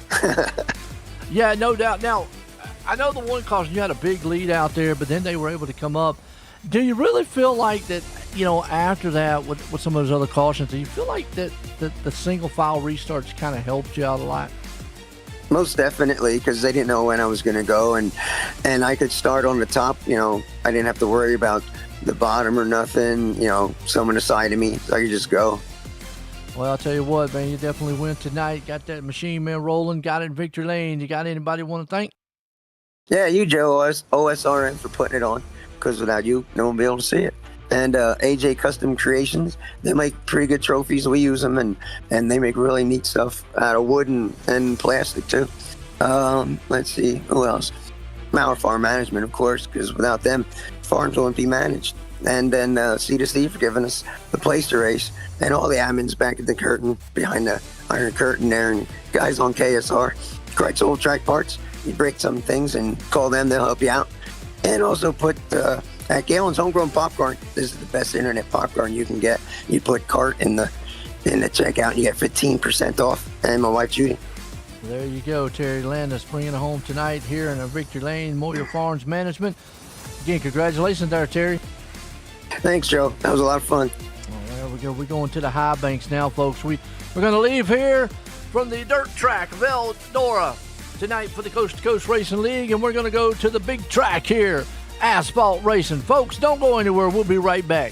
Yeah, no doubt. Now, I know the one caution, you had a big lead out there, but then they were able to come up. Do you really feel like that, after that, with some of those other cautions, do you feel like that the single file restarts kind of helped you out a lot? Most definitely, because they didn't know when I was going to go, and I could start on the top. I didn't have to worry about the bottom or nothing. Someone aside of me, so I could just go. Well, I'll tell you what, man, you definitely win tonight. Got that machine man rolling, got it in victory lane. You got anybody want to thank? Yeah, you, Joe, OSRN, for putting it on, because without you, no one would be able to see it. And AJ Custom Creations, they make pretty good trophies. We use them, and they make really neat stuff out of wood and plastic, too. Let's see, who else? Mauer Farm Management, of course, because without them, farms wouldn't be managed. And then C2C for giving us the place to race, and all the admins back at the curtain, behind the iron curtain there, and guys on KSR, Kreitz Old Track Parts. You break some things and call them, they'll help you out. And also put at Galen's Homegrown Popcorn. This is the best internet popcorn you can get. You put cart in the checkout, and you get 15% off. And my wife Judy. There you go, Terry Landis bringing it home tonight here in a Victory Lane, Moyer Farms Management. Again, congratulations there, Terry. Thanks, Joe. That was a lot of fun. Well, there we go. We're going to the high banks now, folks. We're going to leave here from the dirt track of Eldora tonight for the Coast to Coast Racing League, and we're going to go to the big track here, asphalt racing. Folks, don't go anywhere. We'll be right back.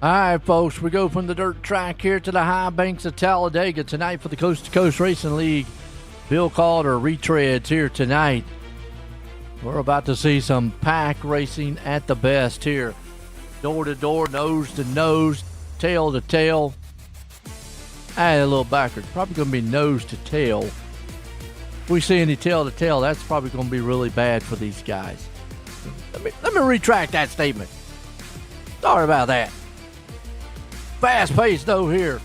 All right, folks, we go from the dirt track here to the high banks of Talladega tonight for the Coast to Coast Racing League. Bill Calder retreads here tonight. We're about to see some pack racing at the best here. Door to door, nose to nose, tail to tail. A little backwards. Probably going to be nose to tail. If we see any tail to tail, that's probably going to be really bad for these guys. Let me retract that statement. Sorry about that. Fast pace though here.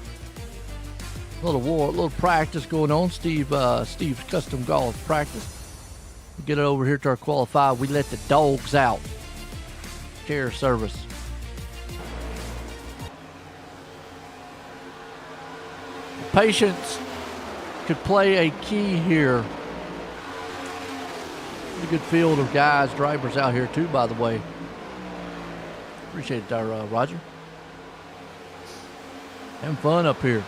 A little practice going on. Steve's custom golf practice. We get it over here to our qualified. We let the dogs out. Care service. Patience could play a key here. Pretty good field of guys, drivers out here too, by the way. Appreciate it, Roger. Having fun up here.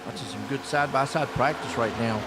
Watching some good side-by-side practice right now.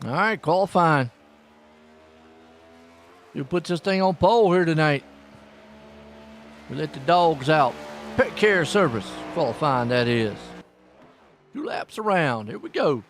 All right, qualifying. Who puts this thing on pole here tonight? We let the dogs out. Pet care service. Qualifying, that is. 2 laps around. Here we go.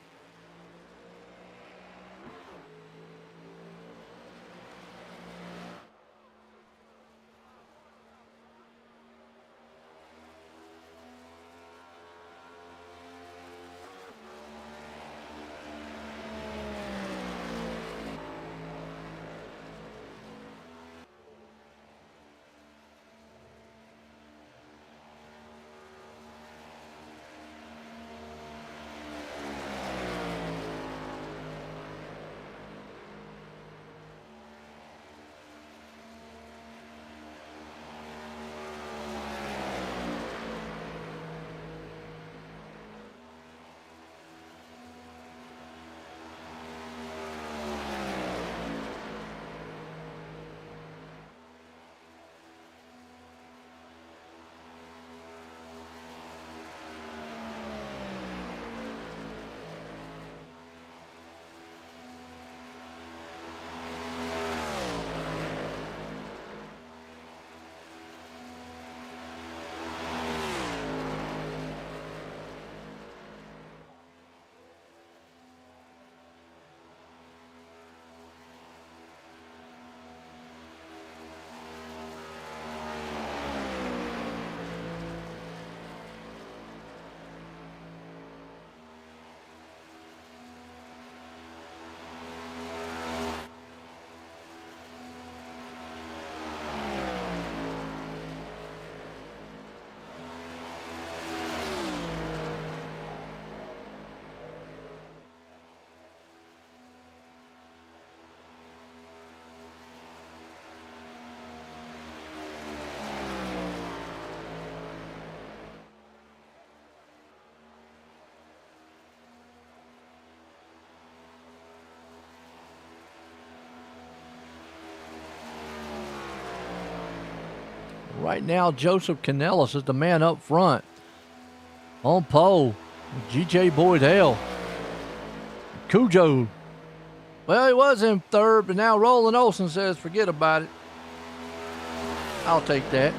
Right now, Joseph Canellis is the man up front. On pole, G.J. Boyd Hale. Cujo Well, he was in third, but now Roland Olson says forget about it. I'll take that.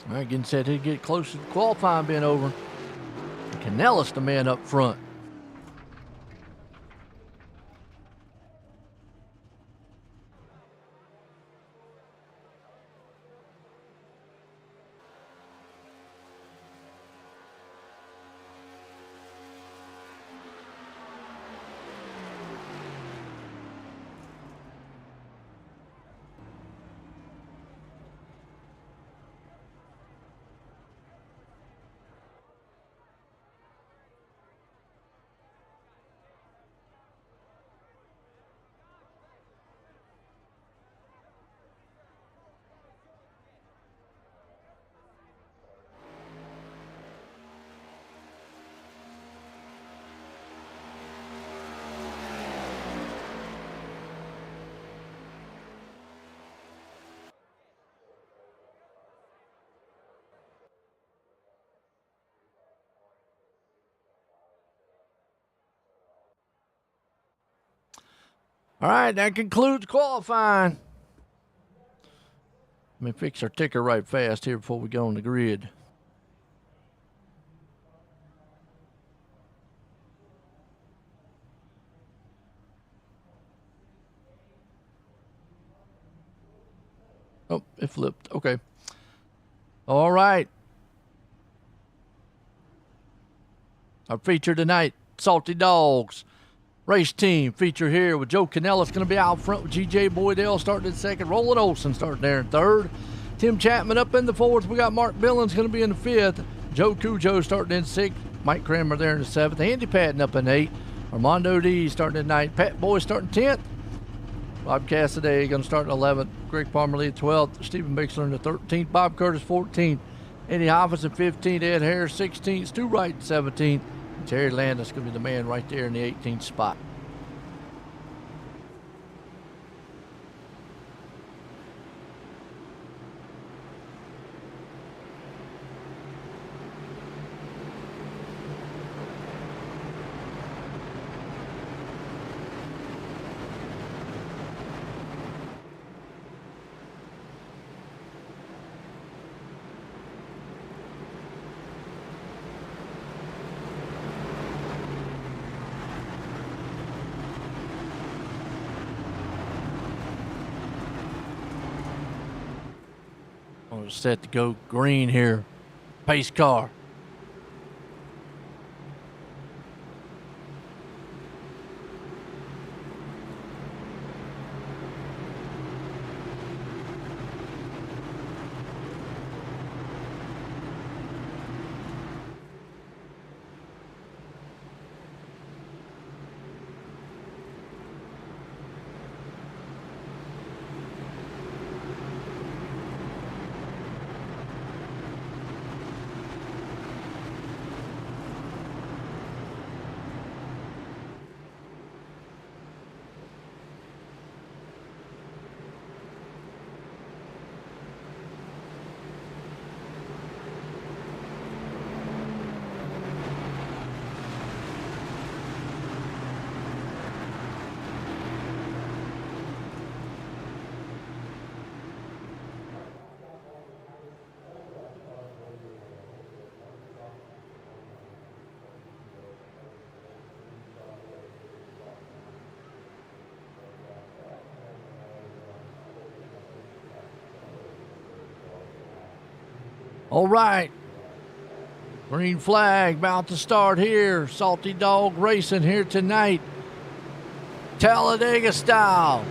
All right, getting set to get closer to qualifying being over. Canellis the man up front. All right, that concludes qualifying. Let me fix our ticker right fast here before we go on the grid. Oh, it flipped. Okay. All right. Our feature tonight, Salty Dogs. Race team feature here with Joe Canellis going to be out front with G.J. Boydell starting in second. Roland Olson starting there in third. Tim Chapman up in the fourth. We got Mark Billings going to be in the fifth. Joe Cujo starting in sixth. Mike Kramer there in the seventh. Andy Patton up in eighth. Armando D starting in ninth. Pat Boy starting 10th. Bob Cassidy going to start in 11th. Greg Palmer lead 12th. Stephen Bixler in the 13th. Bob Curtis 14th. Eddie Hoffman in 15th. Ed Harris 16th. Stu Wright 17th. Terry Landis going to be the man right there in the 18th spot. Set to go green here. Pace car. All right. Green flag about to start here. Salty Dog Racing here tonight. Talladega style.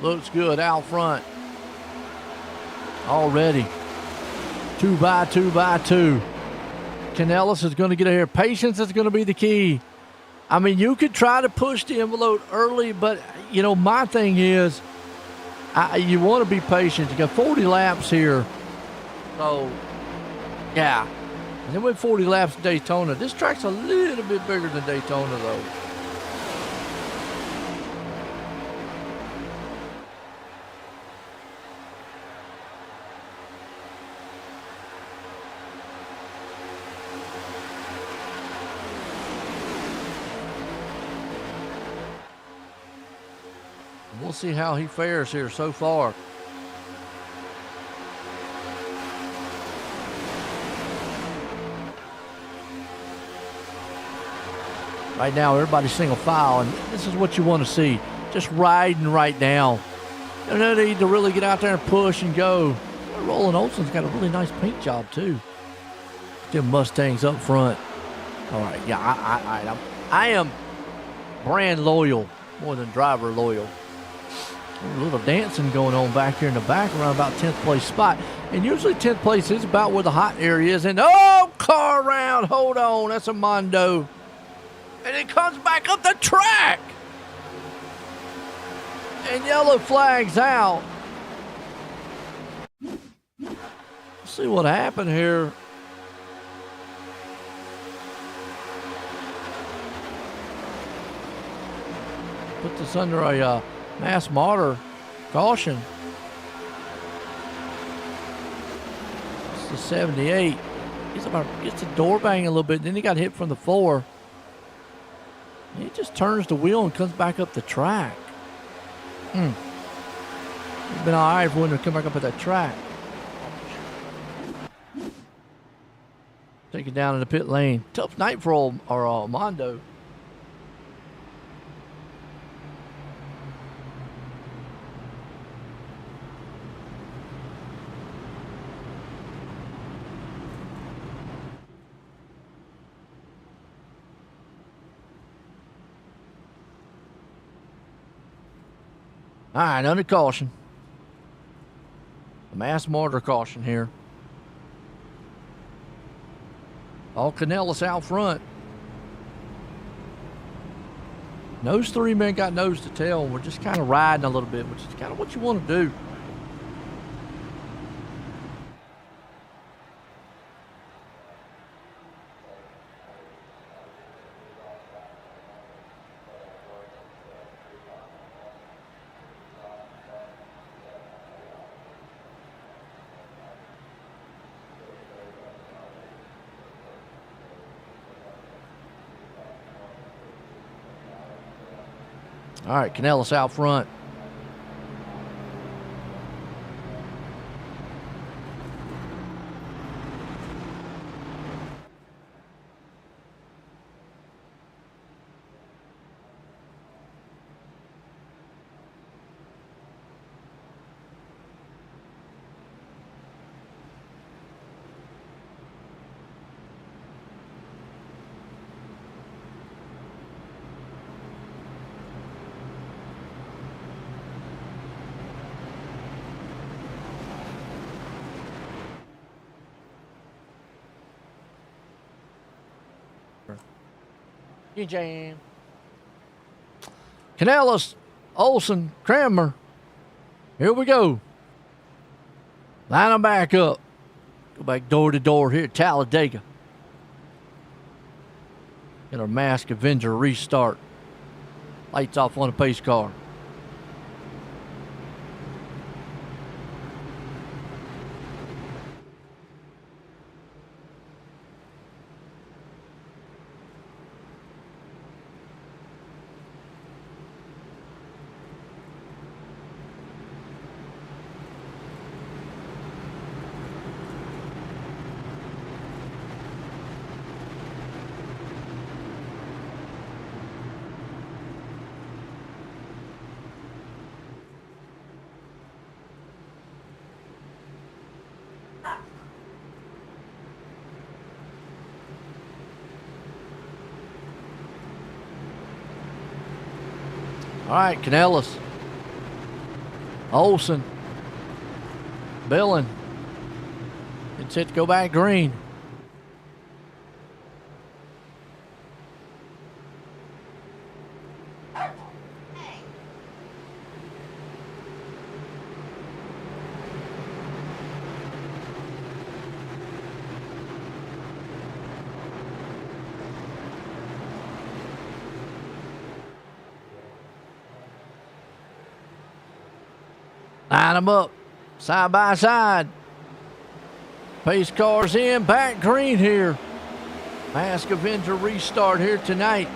Looks good out front. Already. 2 by 2 by 2. Canellis is going to get here. Patience is going to be the key. I mean, you could try to push the envelope early, but, my thing is, you want to be patient. You got 40 laps here. So, yeah. And then with 40 laps at Daytona, this track's a little bit bigger than Daytona, though. We'll see how he fares here so far. Right now, everybody's single file, and this is what you want to see. Just riding right now. No need to really get out there and push and go. Roland Olson's got a really nice paint job, too. Them Mustangs up front. All right, yeah, I am brand loyal more than driver loyal. A little dancing going on back here in the back around about 10th place spot. And usually 10th place is about where the hot area is. And car round. Hold on. That's a Mondo. And it comes back up the track. And yellow flags out. Let's see what happened here. Put this under a mass martyr caution. It's the 78. Gets the door banging a little bit. Then he got hit from the floor. He just turns the wheel and comes back up the track. It'd been all right if we wouldn't have come back up at that track. Take it down in the pit lane. Tough night for Mondo. All right, under caution. A mass mortar caution here. All Canellis out front. Those 3 men got nose to tail. We're just kind of riding a little bit, which is kind of what you want to do. All right, Canellis out front. You jam. Canellis, Olson, Cranmer. Here we go. Line them back up. Go back door to door here at Talladega. Get our Mask Avenger restart. Lights off on the pace car. All right, Canellis. Olson. Billen. It's set to go back green. Line them up, side by side. Pace cars in, back green here. Mask Avenger restart here tonight.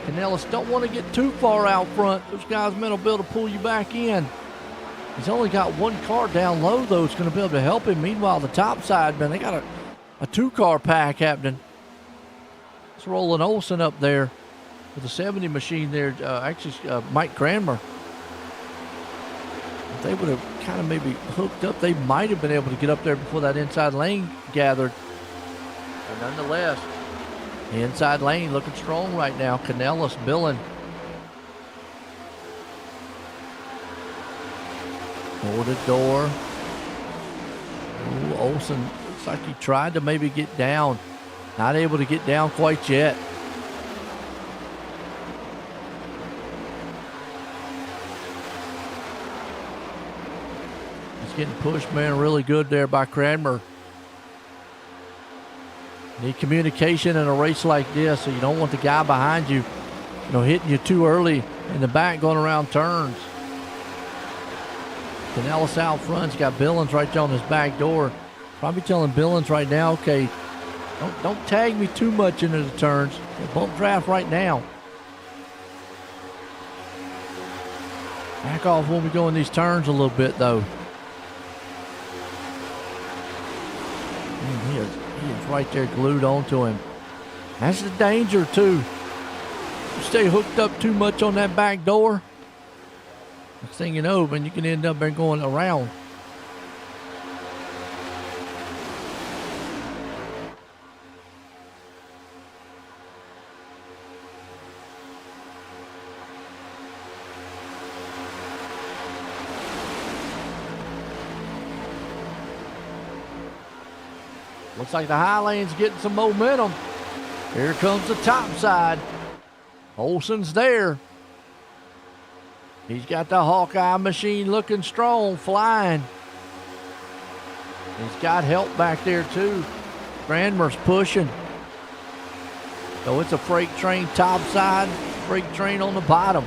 Canellis don't want to get too far out front. Those guys may not be able to pull you back in. He's only got one car down low, though. It's going to be able to help him. Meanwhile, the top side, man, they got a two-car pack happening. It's rolling Olson up there with the 70 machine there. Mike Cranmer. If they would have kind of maybe hooked up, they might have been able to get up there before that inside lane gathered. But nonetheless, the inside lane looking strong right now. Canellis, Billen. Boarded door. Ooh, Olson looks like he tried to maybe get down. Not able to get down quite yet. He's getting pushed, man, really good there by Cranmer. Need communication in a race like this, so you don't want the guy behind you, hitting you too early in the back going around turns. Canellis out front. He's got Billings right there on his back door. Probably telling Billings right now, okay, don't tag me too much into the turns. Bump draft right now. Back off when we go in these turns a little bit, though. Man, he is right there glued onto him. That's the danger, too. You stay hooked up too much on that back door, next thing you know, man, you can end up there going around. Looks like the high lane's getting some momentum. Here comes the top side. Olson's there. He's got the Hawkeye machine looking strong, flying. He's got help back there too. Cranmer's pushing. So it's a freight train top side, freight train on the bottom.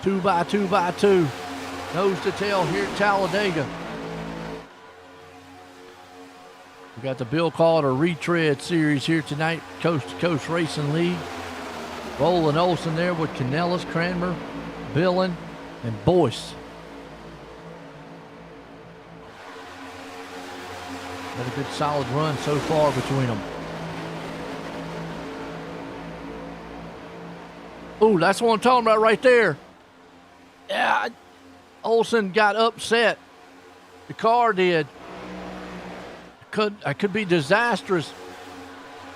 2x2x2. Nose to tail here at Talladega. We got the Bill Calder Retread series here tonight, Coast to Coast Racing League. Roland Olson there with Canellis, Cranmer, Billen, and Boyce. Got a good solid run so far between them. Ooh, that's what I'm talking about right there. Yeah, Olson got upset. The car did. Could be disastrous.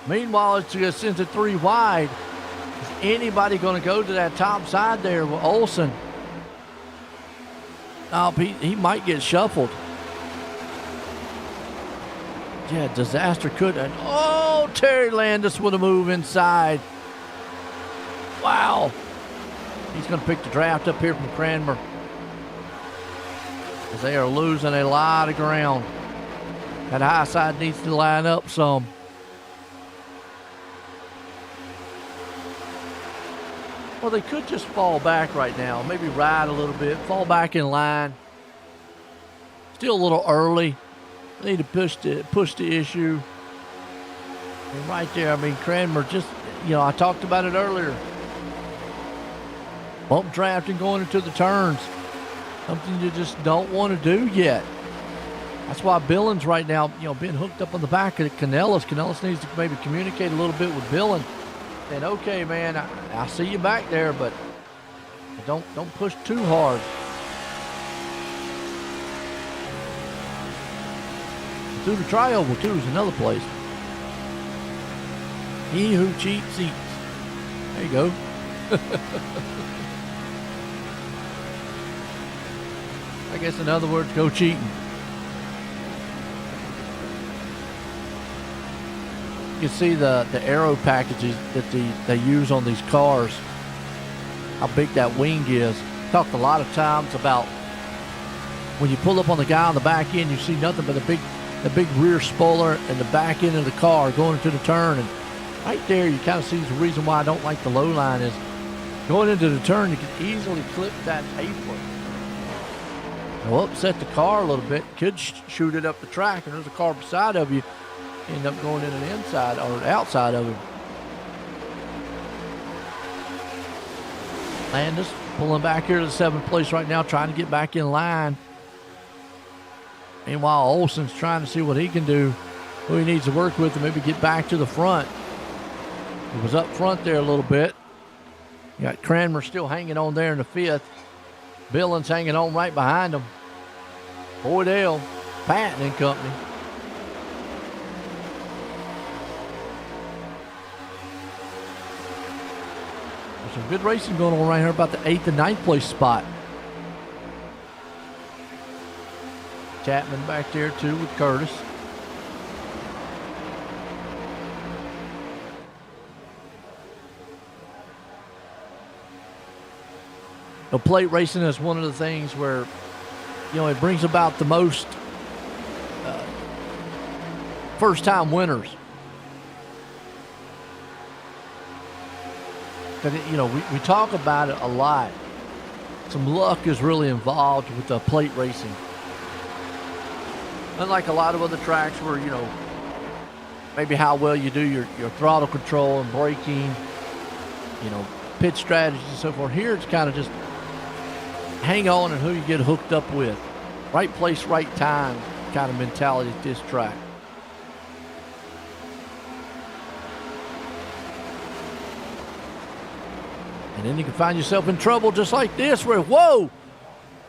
Meanwhile, it's just into 3 wide. Is anybody going to go to that top side there with Olson? Oh, he might get shuffled. Yeah, disaster could. Oh, Terry Landis with a move inside. Wow. He's going to pick the draft up here from Cranmer, because they are losing a lot of ground. That high side needs to line up some. Well, they could just fall back right now. Maybe ride a little bit, fall back in line. Still a little early. They need to push the issue. And right there, I mean, Cranmer just, I talked about it earlier. Bump drafting going into the turns. Something you just don't want to do yet. That's why Billings right now, being hooked up on the back of Canellis. Canellis needs to maybe communicate a little bit with Billen. And okay, man, I see you back there, but don't push too hard. Through the trioval too is another place. He who cheats eats. There you go. I guess in other words, go cheating. You can see the aero packages that they use on these cars, how big that wing is. Talked a lot of times about when you pull up on the guy on the back end, you see nothing but the big rear spoiler and the back end of the car going into the turn. And right there, you kind of see the reason why I don't like the low line is going into the turn, you can easily clip that apron. It'll upset the car a little bit. Could shoot it up the track, and there's a car beside of you, end up going into the inside or outside of him. Landis pulling back here to the 7th place right now, trying to get back in line. Meanwhile, Olson's trying to see what he can do, who he needs to work with to maybe get back to the front. He was up front there a little bit. You got Cranmer still hanging on there in the 5th. Billings hanging on right behind him. Boydell, Patton and company. There's some good racing going on right here about the 8th and 9th place spot. Chapman back there too with Curtis. Plate racing is one of the things where, it brings about the most first-time winners. But we talk about it a lot. Some luck is really involved with the plate racing. Unlike a lot of other tracks where, maybe how well you do your throttle control and braking, pit strategy and so forth. Here it's kind of just hang on and who you get hooked up with. Right place, right time kind of mentality at this track. And then you can find yourself in trouble just like this where, whoa!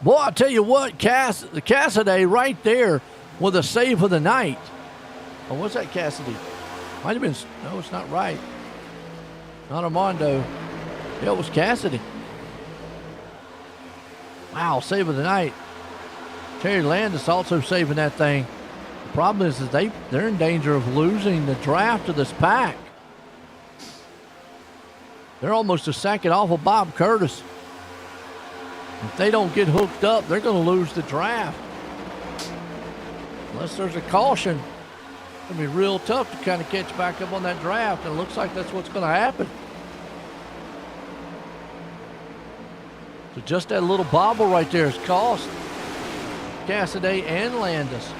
Boy, I tell you what, Cassidy right there with a save of the night. Oh, what's that, Cassidy? Might have been, no, it's not right. Not Armando. Yeah, it was Cassidy. Wow, save of the night. Terry Landis also saving that thing. The problem is that they're in danger of losing the draft of this pack. They're almost a second off of Bob Curtis. If they don't get hooked up, they're going to lose the draft. Unless there's a caution, it's going to be real tough to kind of catch back up on that draft, and it looks like that's what's going to happen. So just that little bobble right there has cost Cassidy and Landis.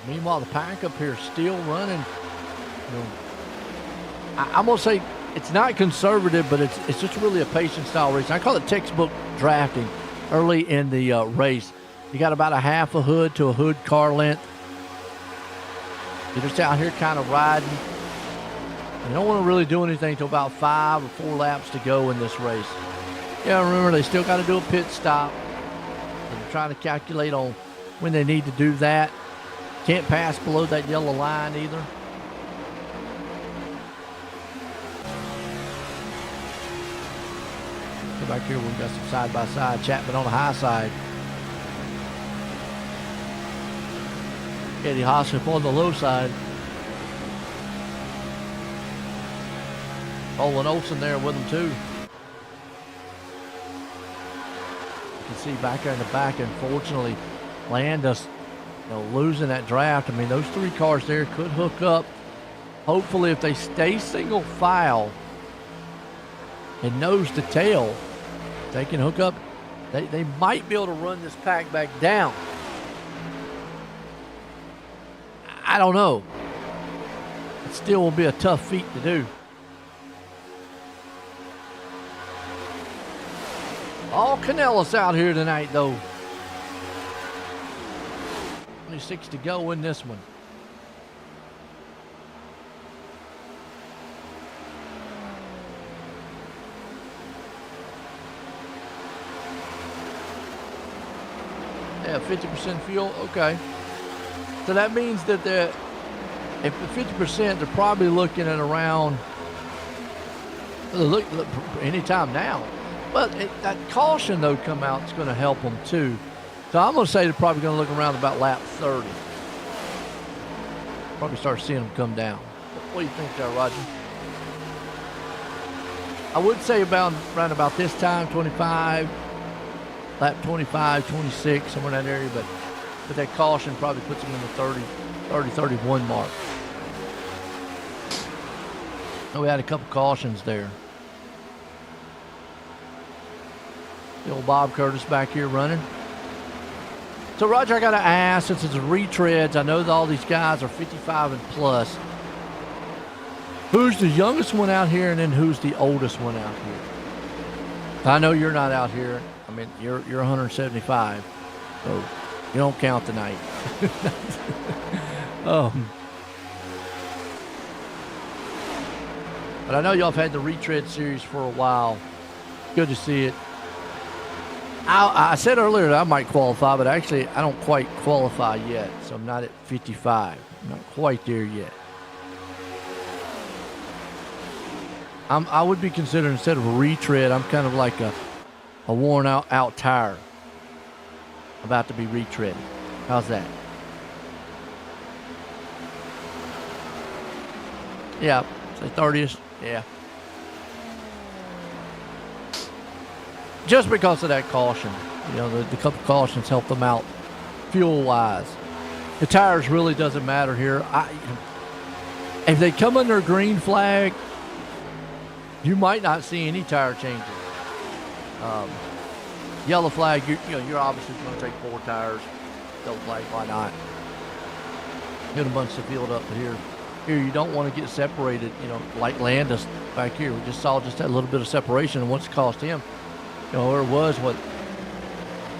Meanwhile, the pack up here still running. I'm going to say it's not conservative, but it's just really a patient style race. I call it textbook drafting early in the race. You got about a half a hood to a hood car length. You're just out here kind of riding. You don't want to really do anything until about 5 or 4 laps to go in this race. Yeah, remember, they still got to do a pit stop. They're trying to calculate on when they need to do that. Can't pass below that yellow line either. Go back here, we've got some side-by-side. Chapman on the high side. Eddie Hossip on the low side. Olin Olsen there with him too. You can see back there in the back, unfortunately, Landis, losing that draft. I mean, those 3 cars there could hook up. Hopefully, if they stay single file and nose to tail, they can hook up. They might be able to run this pack back down. I don't know. It still will be a tough feat to do. All Canellas out here tonight, though. 26 to go in this one. Yeah, 50% fuel. Okay. So that means that if the 50%, they're probably looking at around, look anytime now. Well, that caution, though, come out, it's going to help them, too. So I'm going to say they're probably going to look around about lap 30. Probably start seeing them come down. What do you think there, Roger? I would say around about this time, 25, lap 25, 26, somewhere in that area, but that caution probably puts them in the 30, 31 mark. So we had a couple cautions there. The old Bob Curtis back here running. So, Roger, I got to ask, since it's a retreads, I know that all these guys are 55 and plus. Who's the youngest one out here, and then who's the oldest one out here? I know you're not out here. I mean, you're 175, so you don't count tonight. But I know y'all have had the retread series for a while. Good to see it. I said earlier that I might qualify, but actually I don't quite qualify yet, so I'm not at 55. I'm not quite there yet. I would be considered, instead of a retread, I'm kind of like a worn out tire about to be retreaded. How's that? Yeah, say 30ish. Yeah. Just because of that caution. You know, the couple cautions help them out fuel-wise. The tires really doesn't matter here. If they come under a green flag, you might not see any tire changes. Yellow flag, you're obviously going to take 4 tires. Yellow flag, why not? Hit a bunch of the field up here. Here, you don't want to get separated, like Landis back here. We just saw just that little bit of separation, and what's cost him? There was,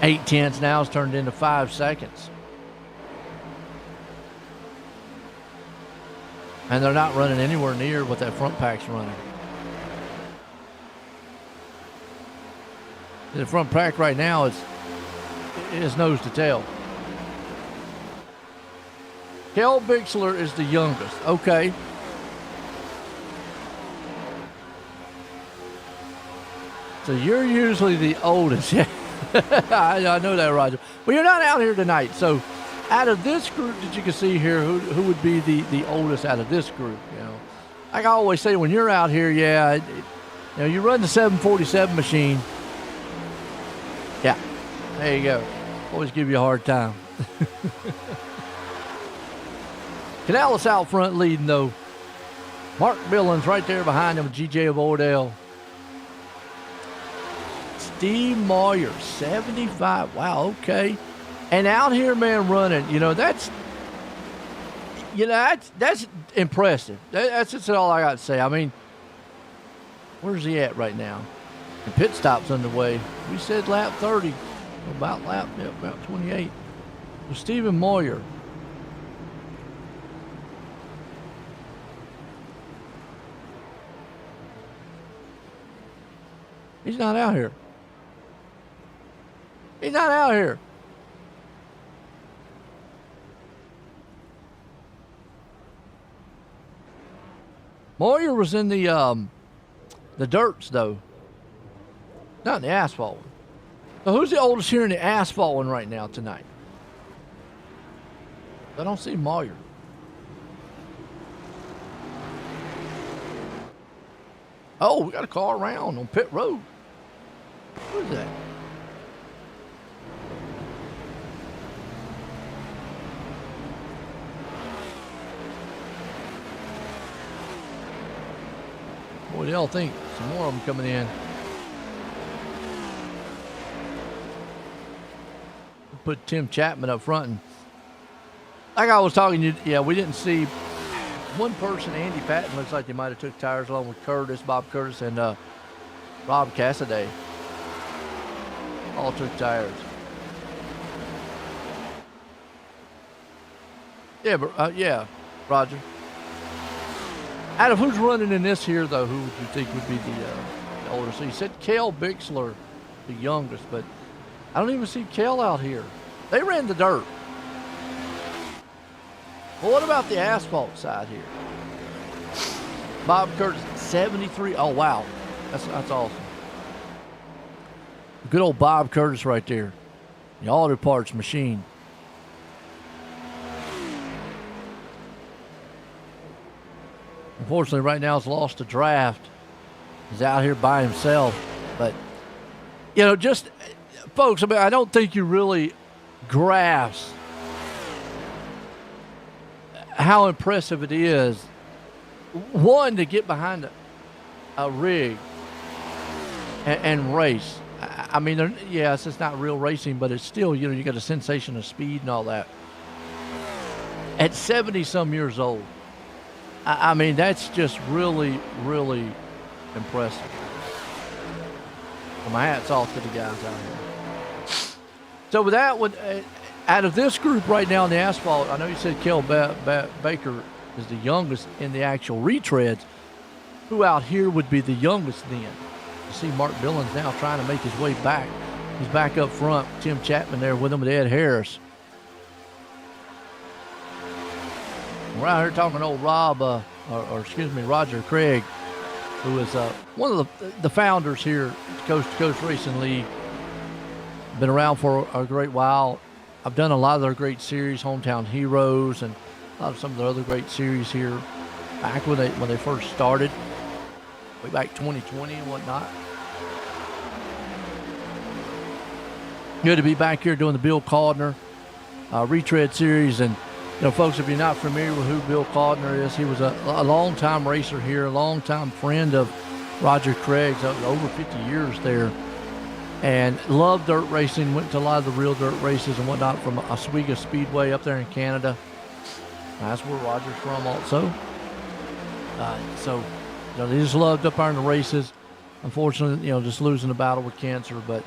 8 tenths, now it's turned into 5 seconds. And they're not running anywhere near what that front pack's running. The front pack right now is nose to tail. Kel Bixler is the youngest. Okay. So you're usually the oldest. Yeah. I know that, Roger. Well, you're not out here tonight. So out of this group that you can see here, who would be the oldest out of this group? Like I always say, when you're out here, you run the 747 machine. Yeah, there you go. Always give you a hard time. Canales out front leading, though. Mark Billings right there behind him with GJ of Ordell. Steve Moyer, 75. Wow, okay. And out here, man, running. That's impressive. That's just all I got to say. I mean, where's he at right now? The pit stop's underway. We said lap 30. About 28. Well, Stephen Moyer. He's not out here. He's not out here. Moyer was in the dirts, though. Not in the asphalt one. So who's the oldest here in the asphalt one right now tonight? I don't see Moyer. Oh, we got a car around on pit road. What is that? What do y'all think? Some more of them coming in. Put Tim Chapman up front. And like I was talking to you, we didn't see one person. Andy Patton looks like they might have took tires along with Bob Curtis, and Rob Cassaday. All took tires. Yeah, but Roger. Out of who's running in this here, though, who would you think would be the oldest? So you said Kel Bixler, the youngest, but I don't even see Kel out here. They ran the dirt. Well, what about the asphalt side here? Bob Curtis, 73. Oh, wow. That's awesome. Good old Bob Curtis right there. The Alder Parts machine. Unfortunately, right now he's lost a draft. He's out here by himself. But, just, folks, I mean, I don't think you really grasp how impressive it is, one, to get behind a rig and race. I mean, yes, it's not real racing, but it's still, you got a sensation of speed and all that. At 70-some years old, I mean, that's just really, really impressive. Well, my hat's off to the guys out here. So with that, out of this group right now in the asphalt, I know you said Kel Baker is the youngest in the actual retreads. Who out here would be the youngest then? You see Mark Billings now trying to make his way back. He's back up front. Tim Chapman there with him with Ed Harris. We're out here talking to old Roger Craig, who is one of the founders here at the Coast to Coast Racing League. Been around for a great while. I've done a lot of their great series, Hometown Heroes, and a lot of some of the other great series here back when they first started, way back 2020 and whatnot. Good to be back here doing the Bill Calder retread series. And folks, if you're not familiar with who Bill Calder is, he was a long-time racer here, a long-time friend of Roger Craig's, over 50 years there, and loved dirt racing, went to a lot of the real dirt races and whatnot from Oswego Speedway up there in Canada. That's where Roger's from also. So they just loved up there in the races. Unfortunately, just losing the battle with cancer, but,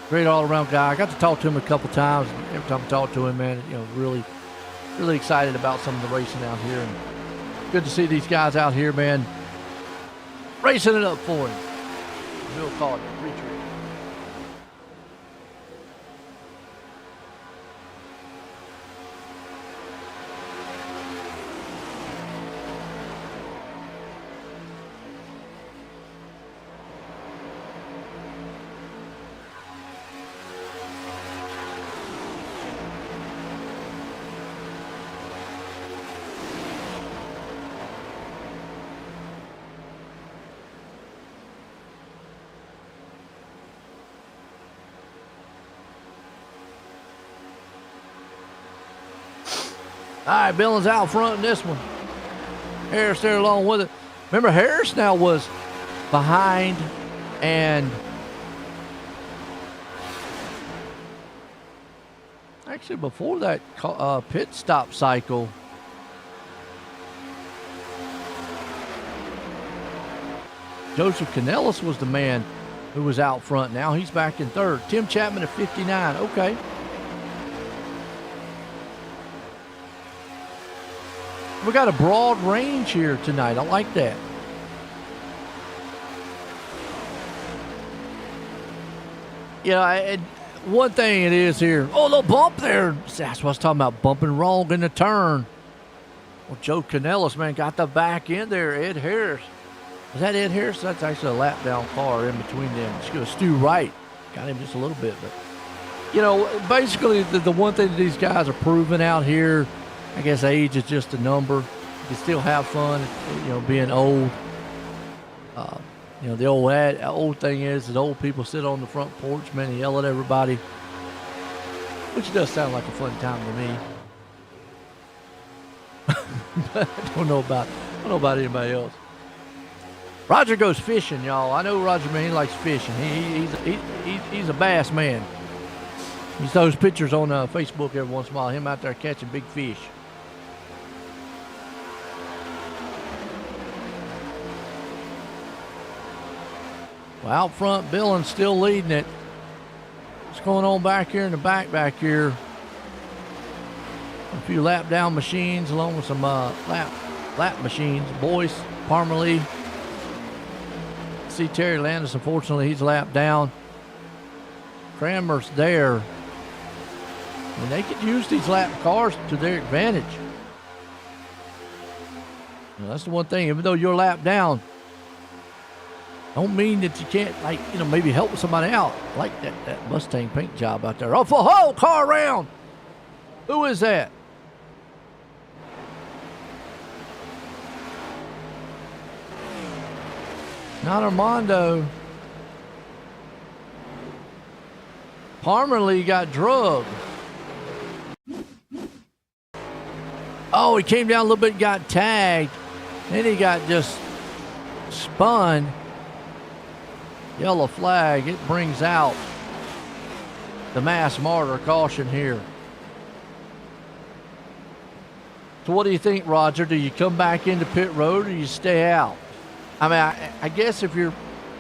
great all-around guy. I got to talk to him a couple times. Every time I talk to him, man, really, really excited about some of the racing out here. And good to see these guys out here, man, racing it up for him. Bill Calder, Retreads. All right, Billings out front in this one. Harris there along with it. Remember, Harris now was behind and actually before that pit stop cycle, Joseph Canellis was the man who was out front. Now he's back in third. Tim Chapman at 59. Okay. We got a broad range here tonight. I like that. And one thing it is here. Oh, a little bump there. That's what I was talking about, bumping wrong in the turn. Well, Joe Canellis, man, got the back end there. Ed Harris. Was that Ed Harris? That's actually a lap down car in between them. It's going to Stu Wright. Got him just a little bit. But, basically the one thing that these guys are proving out here, I guess age is just a number. You can still have fun, being old. The old thing is that old people sit on the front porch, man, and yell at everybody, which does sound like a fun time to me. But I don't know about anybody else. Roger goes fishing, y'all. I know Roger, man, he likes fishing. He's a bass man. He throws pictures on Facebook every once in a while, him out there catching big fish. Well, out front, Billings still leading it. What's going on back here in the back here? A few lap down machines along with some lap machines. Boyce, Parmalee. See Terry Landis, unfortunately, he's lapped down. Cranmer's there. And they could use these lap cars to their advantage. That's the one thing, even though you're lapped down, Don't mean that you can't, like, maybe help somebody out. Like that Mustang paint job out there. Oh, for whole car around. Who is that? Not Armando. Parmalee got drugged. Oh, he came down a little bit, got tagged. Then he got just spun. Yellow flag. It brings out the mass martyr. Caution here. So what do you think, Roger? Do you come back into pit road or you stay out? I mean, I guess if you're,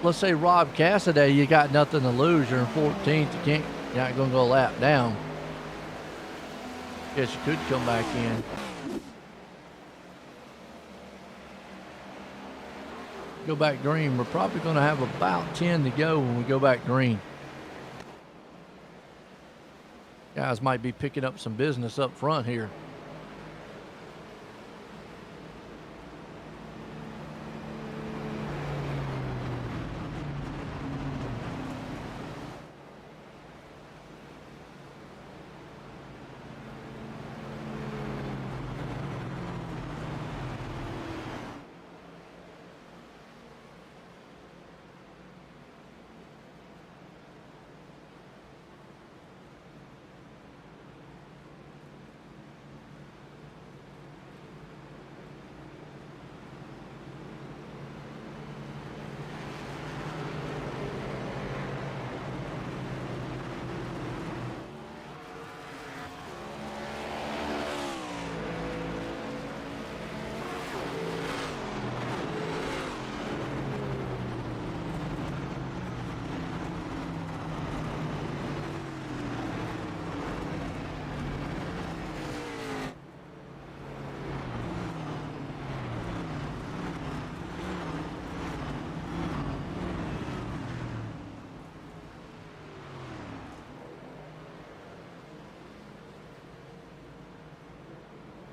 let's say, Rob Cassidy, you got nothing to lose. You're in 14th. You're not going to go a lap down. Guess you could come back in. Go back green. We're probably going to have about 10 to go when we go back green. Guys might be picking up some business up front here.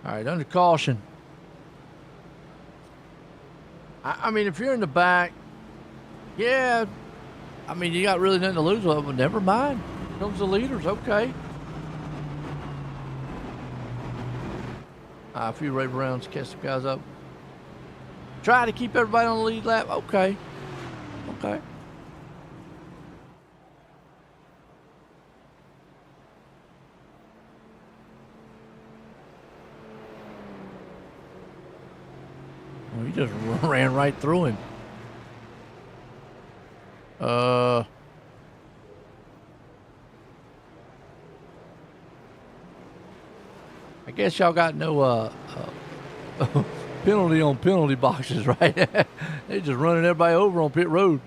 All right, under caution. I mean, if you're in the back, yeah, I mean, you got really nothing to lose. Well, but never mind. Here comes the leaders. Okay. A few race rounds, catch some guys up. Try to keep everybody on the lead lap. Okay. Okay. Well, he just ran right through him. I guess y'all got no penalty on penalty boxes, right? They just running everybody over on pit road.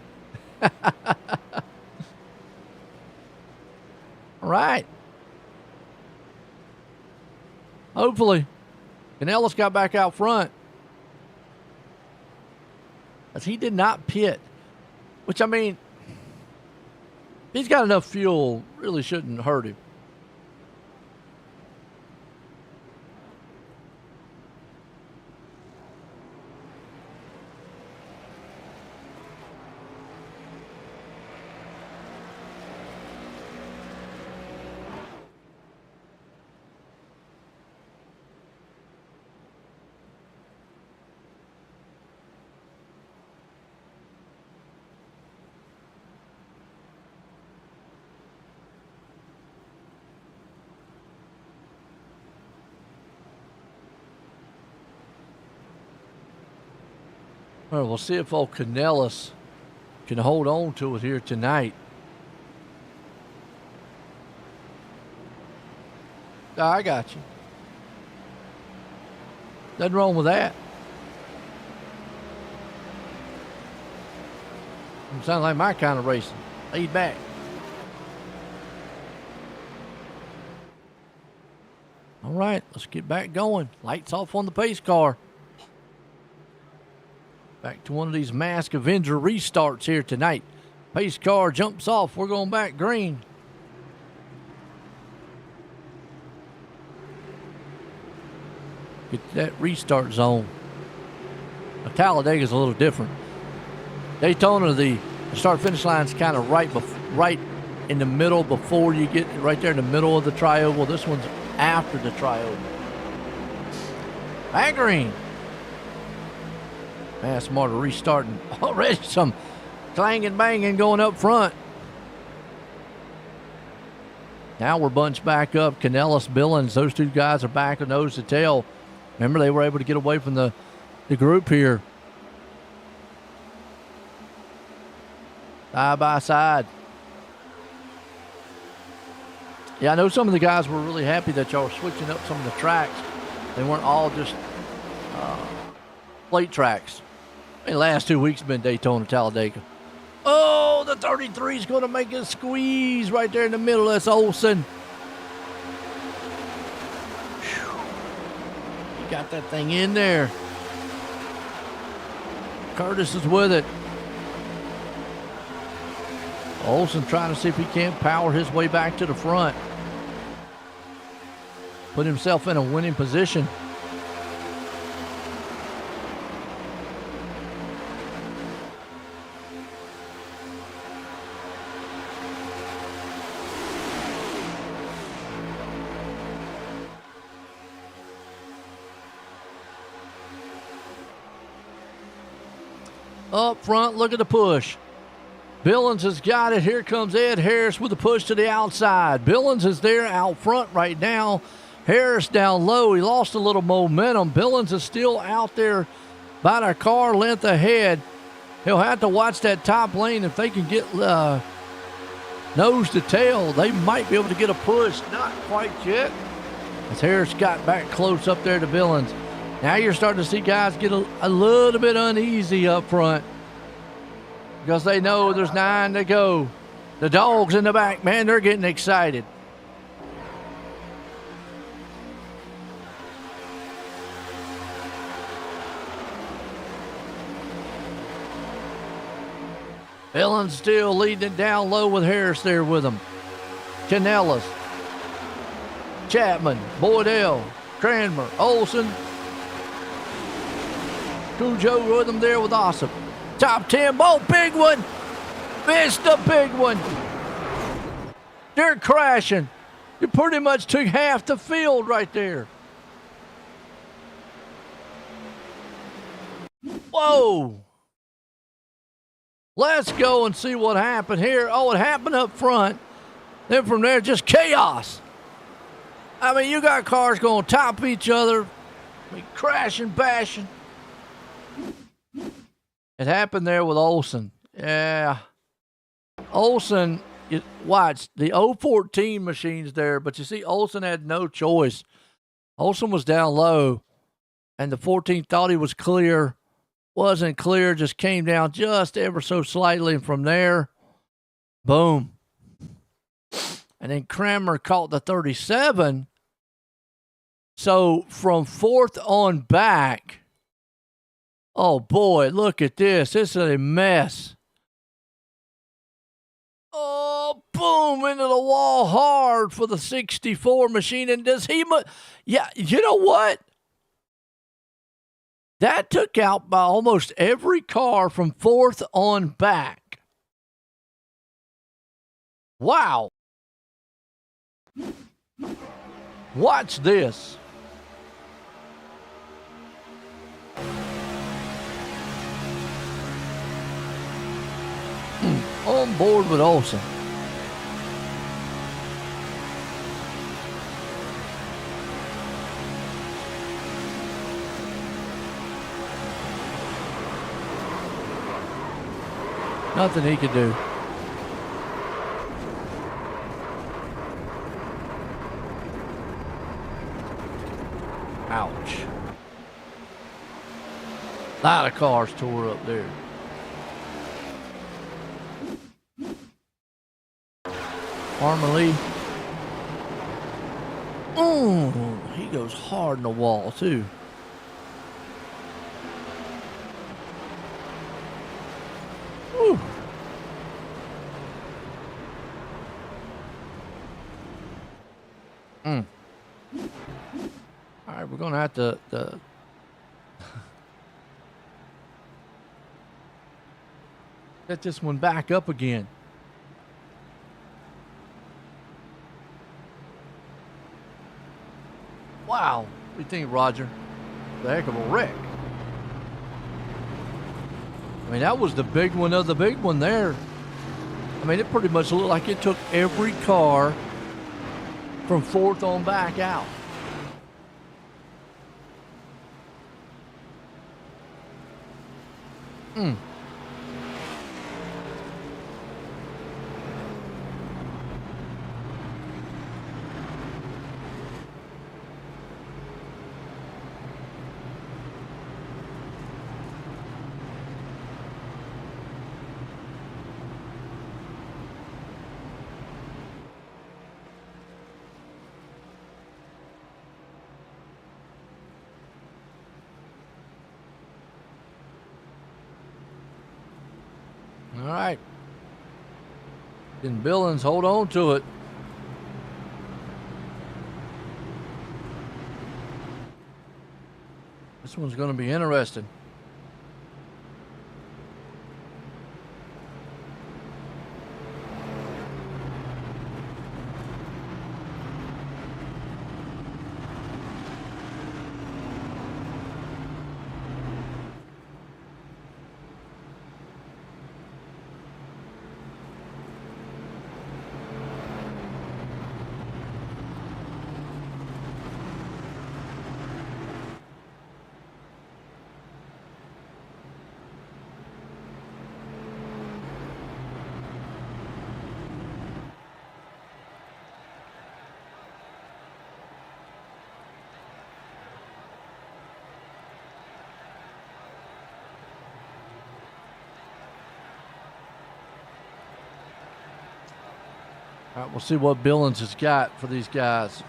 All right. Hopefully. Canellis got back out front. As he did not pit. Which, I mean, he's got enough fuel. Really shouldn't hurt him. Well, we'll see if old Canellis can hold on to it here tonight. I got you. Nothing wrong with that. Sounds like my kind of racing. Laid back. All right, let's get back going. Lights off on the pace car. Back to one of these Mask Avenger restarts here tonight. Pace car jumps off. We're going back green. Get that restart zone. Now, Talladega's a little different. Daytona, the start-finish line's kind of right in the middle before you get right there in the middle of the tri-oval. This one's after the tri-oval. Green. Man, smarter restarting. Already some clanging, banging going up front. Now we're bunched back up. Canellis, Billings, those two guys are back with nose to tail. Remember, they were able to get away from the group here. Side by side. Yeah, I know some of the guys were really happy that y'all were switching up some of the tracks. They weren't all just plate tracks. The last 2 weeks have been Daytona, Talladega. Oh, the 33 is going to make a squeeze right there in the middle. That's Olsen. He got that thing in there. Curtis is with it. Olsen trying to see if he can't power his way back to the front. Put himself in a winning position. Up front, look at the push. Billings has got it. Here comes Ed Harris with a push to the outside. Billings is there out front right now. Harris down low. He lost a little momentum. Billings is still out there about a car length ahead. He'll have to watch that top lane. If they can get nose to tail, they might be able to get a push. Not quite yet. As Harris got back close up there to Billings. Now you're starting to see guys get a little bit uneasy up front because they know there's 9 to go. The dogs in the back, man, they're getting excited. Billings still leading it down low with Harris there with him. Canellis, Chapman, Boydell, Cranmer, Olsen, Cujo with him there with Awesome. Top 10, big one. Missed a big one. They're crashing. You pretty much took half the field right there. Whoa. Let's go and see what happened here. Oh, it happened up front. Then from there, just chaos. I mean, you got cars going to top each other. I mean, crashing, bashing. It happened there with Olsen. Yeah. Olsen, watch, the 014 machine's there, but you see Olsen had no choice. Olsen was down low, and the 14 thought he was clear. Wasn't clear, just came down just ever so slightly, and from there, boom. And then Cranmer caught the 37. So from fourth on back, oh boy, look at this. This is a mess. Oh, boom, into the wall hard for the 64 machine. And does he, yeah, you know what? That took out by almost every car from fourth on back. Wow. Watch this. On board with Olsen. Nothing he could do. Ouch. A lot of cars tore up there. Armley. Oh, he goes hard in the wall, too. Whew. All right, we're going to have to Set this one back up again. Wow. What do you think, Roger? The heck of a wreck. I mean, that was the big one of the big one there. I mean, it pretty much looked like it took every car from fourth on back out. All right. Then Billings, hold on to it. This one's going to be interesting. All right, we'll see what Billings has got for these guys.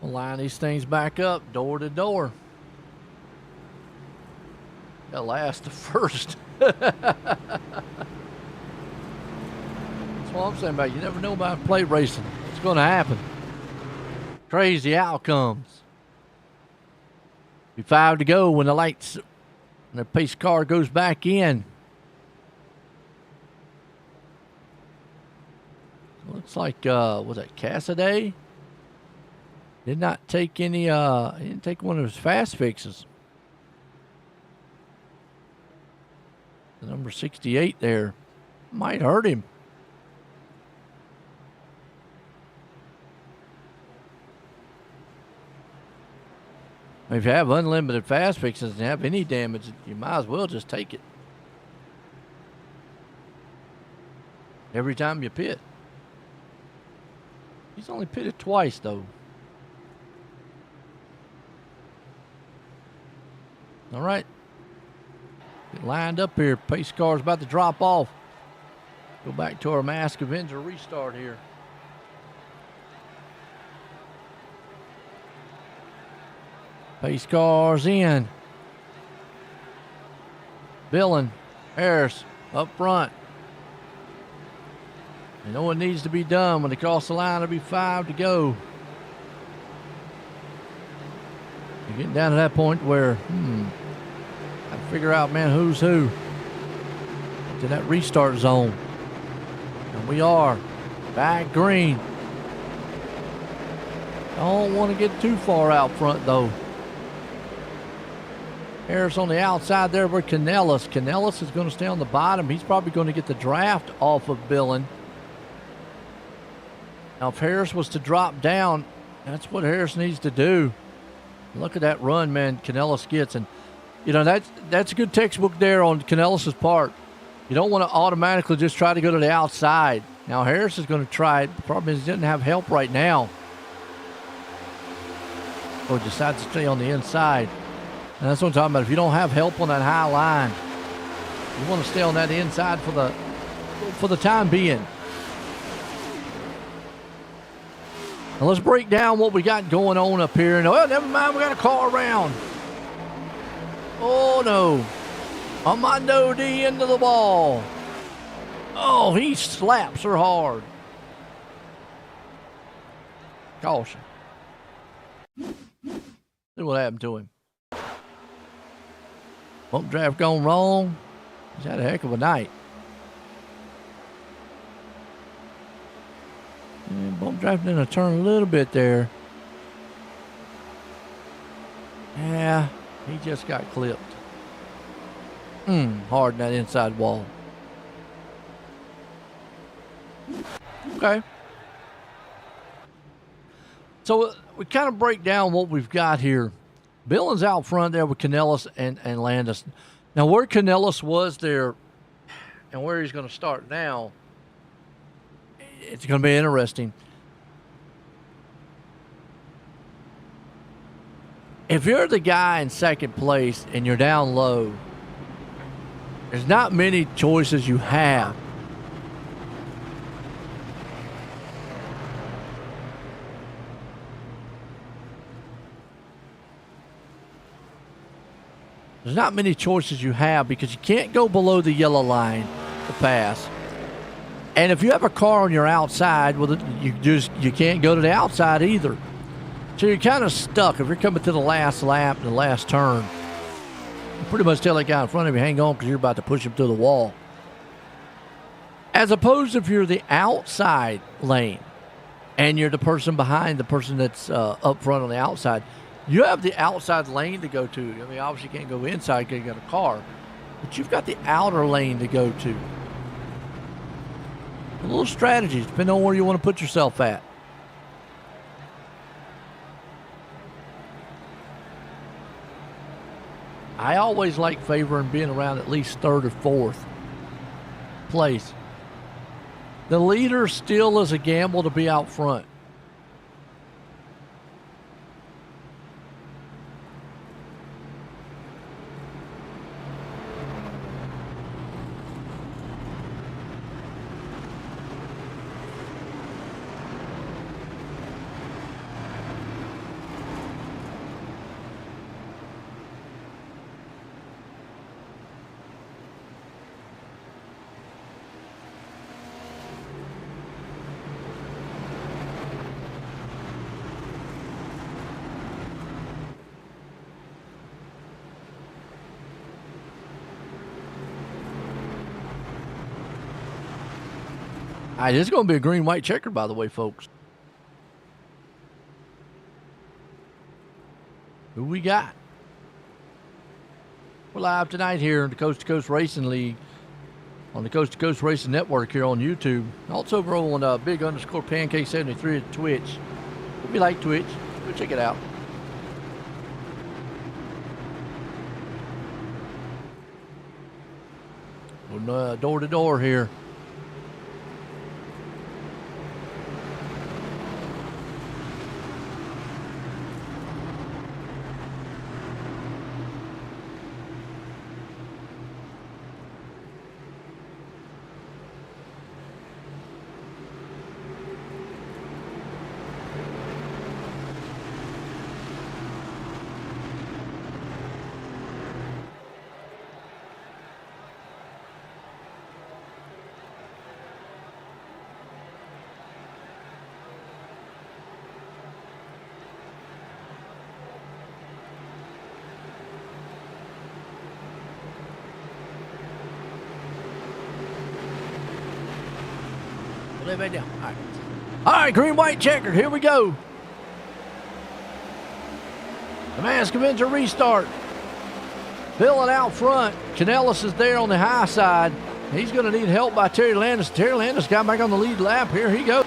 We'll line these things back up, door to door. Got last to first. That's what I'm saying about you never know about plate racing. It's going to happen. Crazy outcomes. Be 5 to go when the lights, when the pace car goes back in. Looks like, was that Cassidy? Did not take any, he didn't take one of his fast fixes. The number 68 there might hurt him. If you have unlimited fast fixes and have any damage, you might as well just take it. Every time you pit. He's only pitted twice, though. All right. Get lined up here. Pace car's about to drop off. Go back to our Mask Avenger restart here. Pace car's in. Billen, Harris up front. You know what needs to be done when they cross the line. It'll be 5 to go. You're getting down to that point where, I figure out, man, who's who. To that restart zone. And we are back green. Don't want to get too far out front, though. Harris on the outside there with Canellis. Canellis is going to stay on the bottom. He's probably going to get the draft off of Billen. Now, if Harris was to drop down, that's what Harris needs to do. Look at that run, man, Canellis gets. And, you know, that's a good textbook there on Canellis' part. You don't want to automatically just try to go to the outside. Now, Harris is going to try it. The problem is he doesn't have help right now. So he decides to stay on the inside. And that's what I'm talking about. If you don't have help on that high line, You want to stay on that inside for the time being. Now let's break down what we got going on up here. And, oh, never mind, we got a car around. Oh, no. Armando D into the ball. Oh, he slaps her hard. Caution. See what happened to him. Bump draft gone wrong. He's had a heck of a night. And bump draft in a turn a little bit there. Yeah, he just got clipped. Hard in that inside wall. Okay. So we kind of break down what we've got here. Billings out front there with Canellis and Landis. Now, where Canellis was there and where he's going to start now, it's going to be interesting. If you're the guy in second place and you're down low, there's not many choices you have. There's not many choices you have because you can't go below the yellow line to pass. And if you have a car on your outside, well, you can't go to the outside either. So you're kind of stuck. If you're coming to the last lap and the last turn, you pretty much tell that guy in front of you, hang on, because you're about to push him to the wall. As opposed to if you're the outside lane and you're the person behind the person that's up front on the outside, you have the outside lane to go to. I mean, obviously you can't go inside because you got a car, but you've got the outer lane to go to. A little strategies, depending on where you want to put yourself at. I always like favoring being around at least third or fourth place. The leader still is a gamble to be out front. All right, this is going to be a green-white checker, by the way, folks. Who we got? We're live tonight here in the Coast to Coast Racing League on the Coast to Coast Racing Network here on YouTube. Also over on Big_Pancake73 at Twitch. If you like Twitch, go check it out. Going door to door here. All right, green-white checker. Here we go. The man's coming to restart. Filling out front. Canellis is there on the high side. He's going to need help by Terry Landis. Terry Landis got back on the lead lap. Here he goes.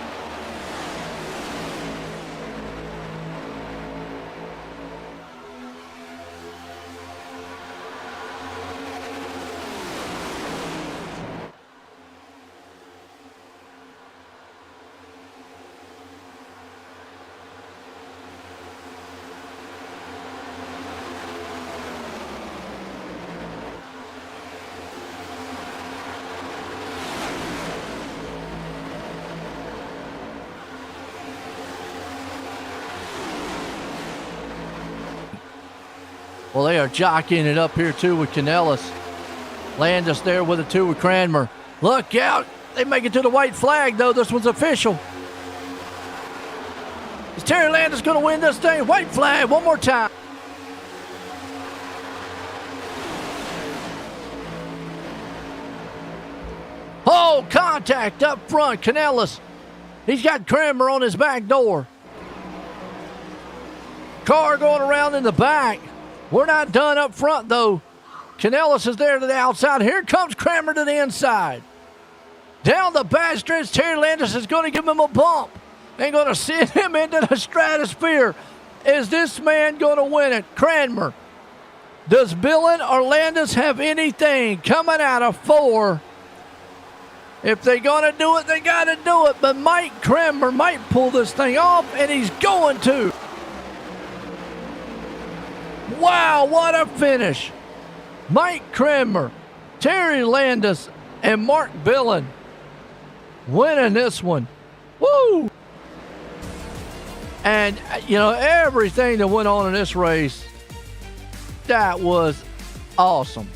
Well, they are jockeying it up here, too, with Canellis. Landis there with it, too, with Cranmer. Look out. They make it to the white flag, though. This one's official. Is Terry Landis going to win this thing? White flag one more time. Oh, contact up front. Canellis. He's got Cranmer on his back door. Car going around in the back. We're not done up front, though. Canellis is there to the outside. Here comes Cranmer to the inside. Down the back stretch, Terry Landis is going to give him a bump. They're going to send him into the stratosphere. Is this man going to win it? Cranmer. Does Billen or Landis have anything coming out of 4? If they're going to do it, they got to do it. But Mike Cranmer might pull this thing off, and he's going to. Wow, what a finish. Mike Cranmer, Terry Landis, and Mark Billen winning this one. Woo! And, you know, everything that went on in this race, that was awesome.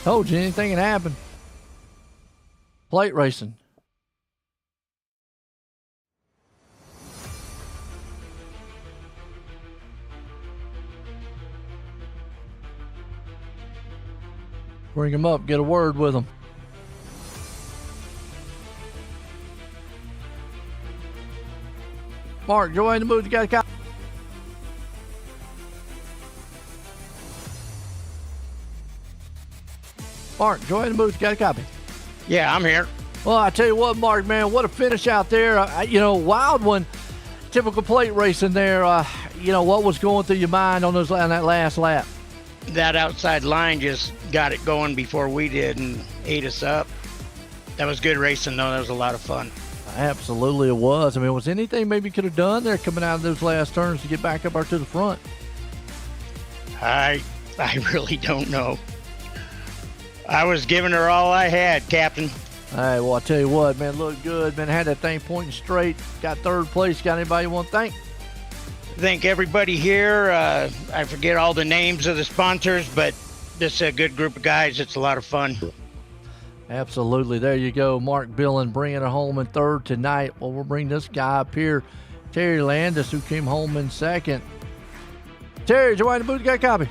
Told you anything can happen. Plate racing. Bring him up, get a word with him. Mark, join the booth. You got a copy. Mark, join the booth. You got a copy. Yeah, I'm here. Well, I tell you what, Mark, man, what a finish out there. Wild one. Typical plate racing there. What was going through your mind on that last lap? That outside line just got it going before we did and ate us up. That was good racing, though. That was a lot of fun. Absolutely it was. I mean, was anything maybe you could have done there coming out of those last turns to get back up or to the front? I really don't know. I was giving her all I had, Captain. Hey, well, I tell you what, man, looked good, man. Had that thing pointing straight. Got third place. Got anybody you want to thank? Thank everybody here. I forget all the names of the sponsors, but this is a good group of guys. It's a lot of fun. Absolutely. There you go. Mark Billen bringing it home in third tonight. Well, we'll bring this guy up here, Terry Landis, who came home in second. Terry, join the booth. Got a copy?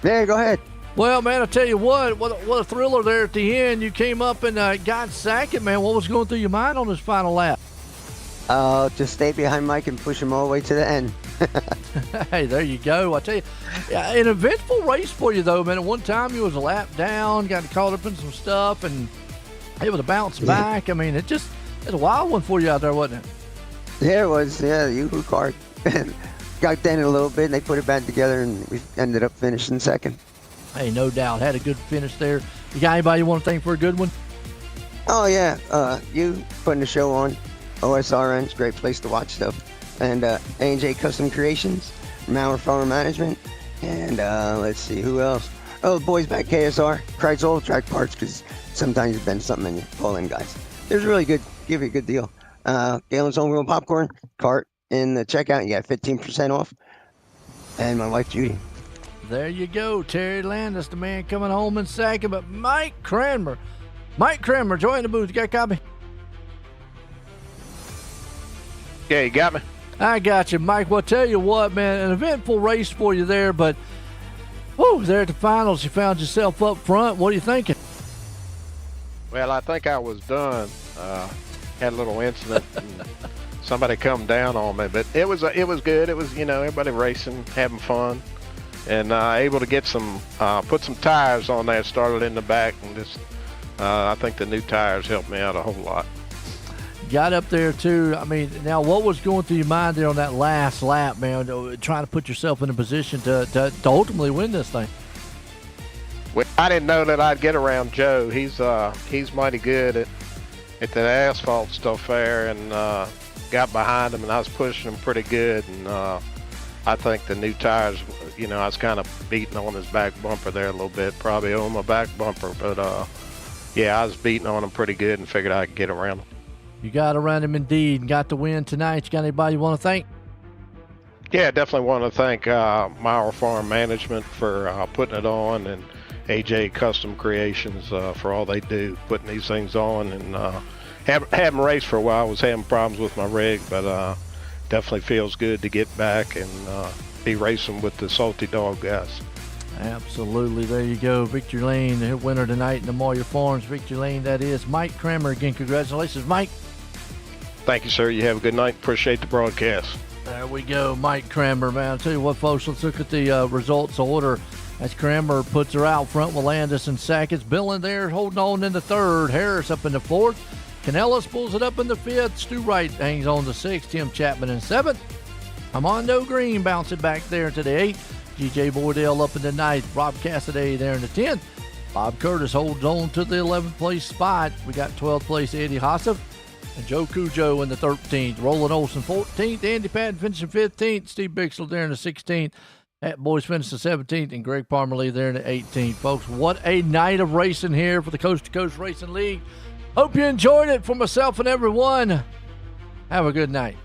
Yeah, go ahead. Well, man, I tell you what a thriller there at the end. You came up and got second, man. What was going through your mind on this final lap? Just stay behind Mike and push him all the way to the end. Hey, there you go. I tell you, an eventful race for you, though, man. At one time, you was a lap down, got caught up in some stuff, and able to bounce back. I mean, it's a wild one for you out there, wasn't it? Yeah, it was. Yeah, the Yoo-hoo card. Got dented a little bit, and they put it back together, and we ended up finishing second. Hey, no doubt. Had a good finish there. You got anybody you want to thank for a good one? Oh, yeah. You putting the show on. OSRN, it's a great place to watch stuff. And A&J Custom Creations, Mauer Farmer Management, and let's see, who else? Oh, the boys back KSR, Kreitz Oil Track Parts, because sometimes it's been something and you pull in, guys. It was really good, give you a good deal. Galen's Homegrown Popcorn, cart in the checkout, you got 15% off. And my wife, Judy. There you go, Terry Landis, the man coming home in second, but Mike Cranmer, join the booth. You got a copy? Yeah, you got me. I got you, Mike. Well, tell you what, man, an eventful race for you there, but there at the finals, you found yourself up front. What are you thinking? Well, I think I was done. Had a little incident. And somebody come down on me, but it was good. It was, everybody racing, having fun, and able to get put some tires on there. Started in the back, and just I think the new tires helped me out a whole lot. Got up there too. I mean, now what was going through your mind there on that last lap, man? Trying to put yourself in a position to ultimately win this thing. Well, I didn't know that I'd get around Joe. He's mighty good at the asphalt stuff there, and got behind him, and I was pushing him pretty good. And I think the new tires, I was kind of beating on his back bumper there a little bit, probably on my back bumper, but yeah, I was beating on them pretty good and figured I could get around them. You got around him indeed and got the win tonight. You got anybody you want to thank? Yeah, definitely want to thank Mile Farm Management for putting it on, and AJ Custom Creations for all they do, putting these things on. And haven't raced for a while. I was having problems with my rig, but definitely feels good to get back and be racing with the Salty Dog guys. Absolutely. There you go. Victory Lane, the winner tonight in the Moyer Farms. Victory Lane, that is Mike Kramer. Again, congratulations, Mike. Thank you, sir. You have a good night. Appreciate the broadcast. There we go, Mike Kramer, man. I'll tell you what, folks, let's look at the results order as Kramer puts her out front with Landis and Sackett. Bill in there holding on in the third. Harris up in the fourth. Canellis pulls it up in the fifth. Stu Wright hangs on to sixth. Tim Chapman in seventh. Armando Green bouncing back there to the eighth. G.J. Boydell up in the ninth. Rob Cassidy there in the 10th. Bob Curtis holds on to the 11th place spot. We got 12th place Eddie Hassef and Joe Cujo in the 13th. Roland Olson 14th. Andy Patton finishing 15th. Steve Bixel there in the 16th. Pat Boys finishing 17th. And Greg Parmalee there in the 18th. Folks, what a night of racing here for the Coast to Coast Racing League. Hope you enjoyed it. For myself and everyone, have a good night.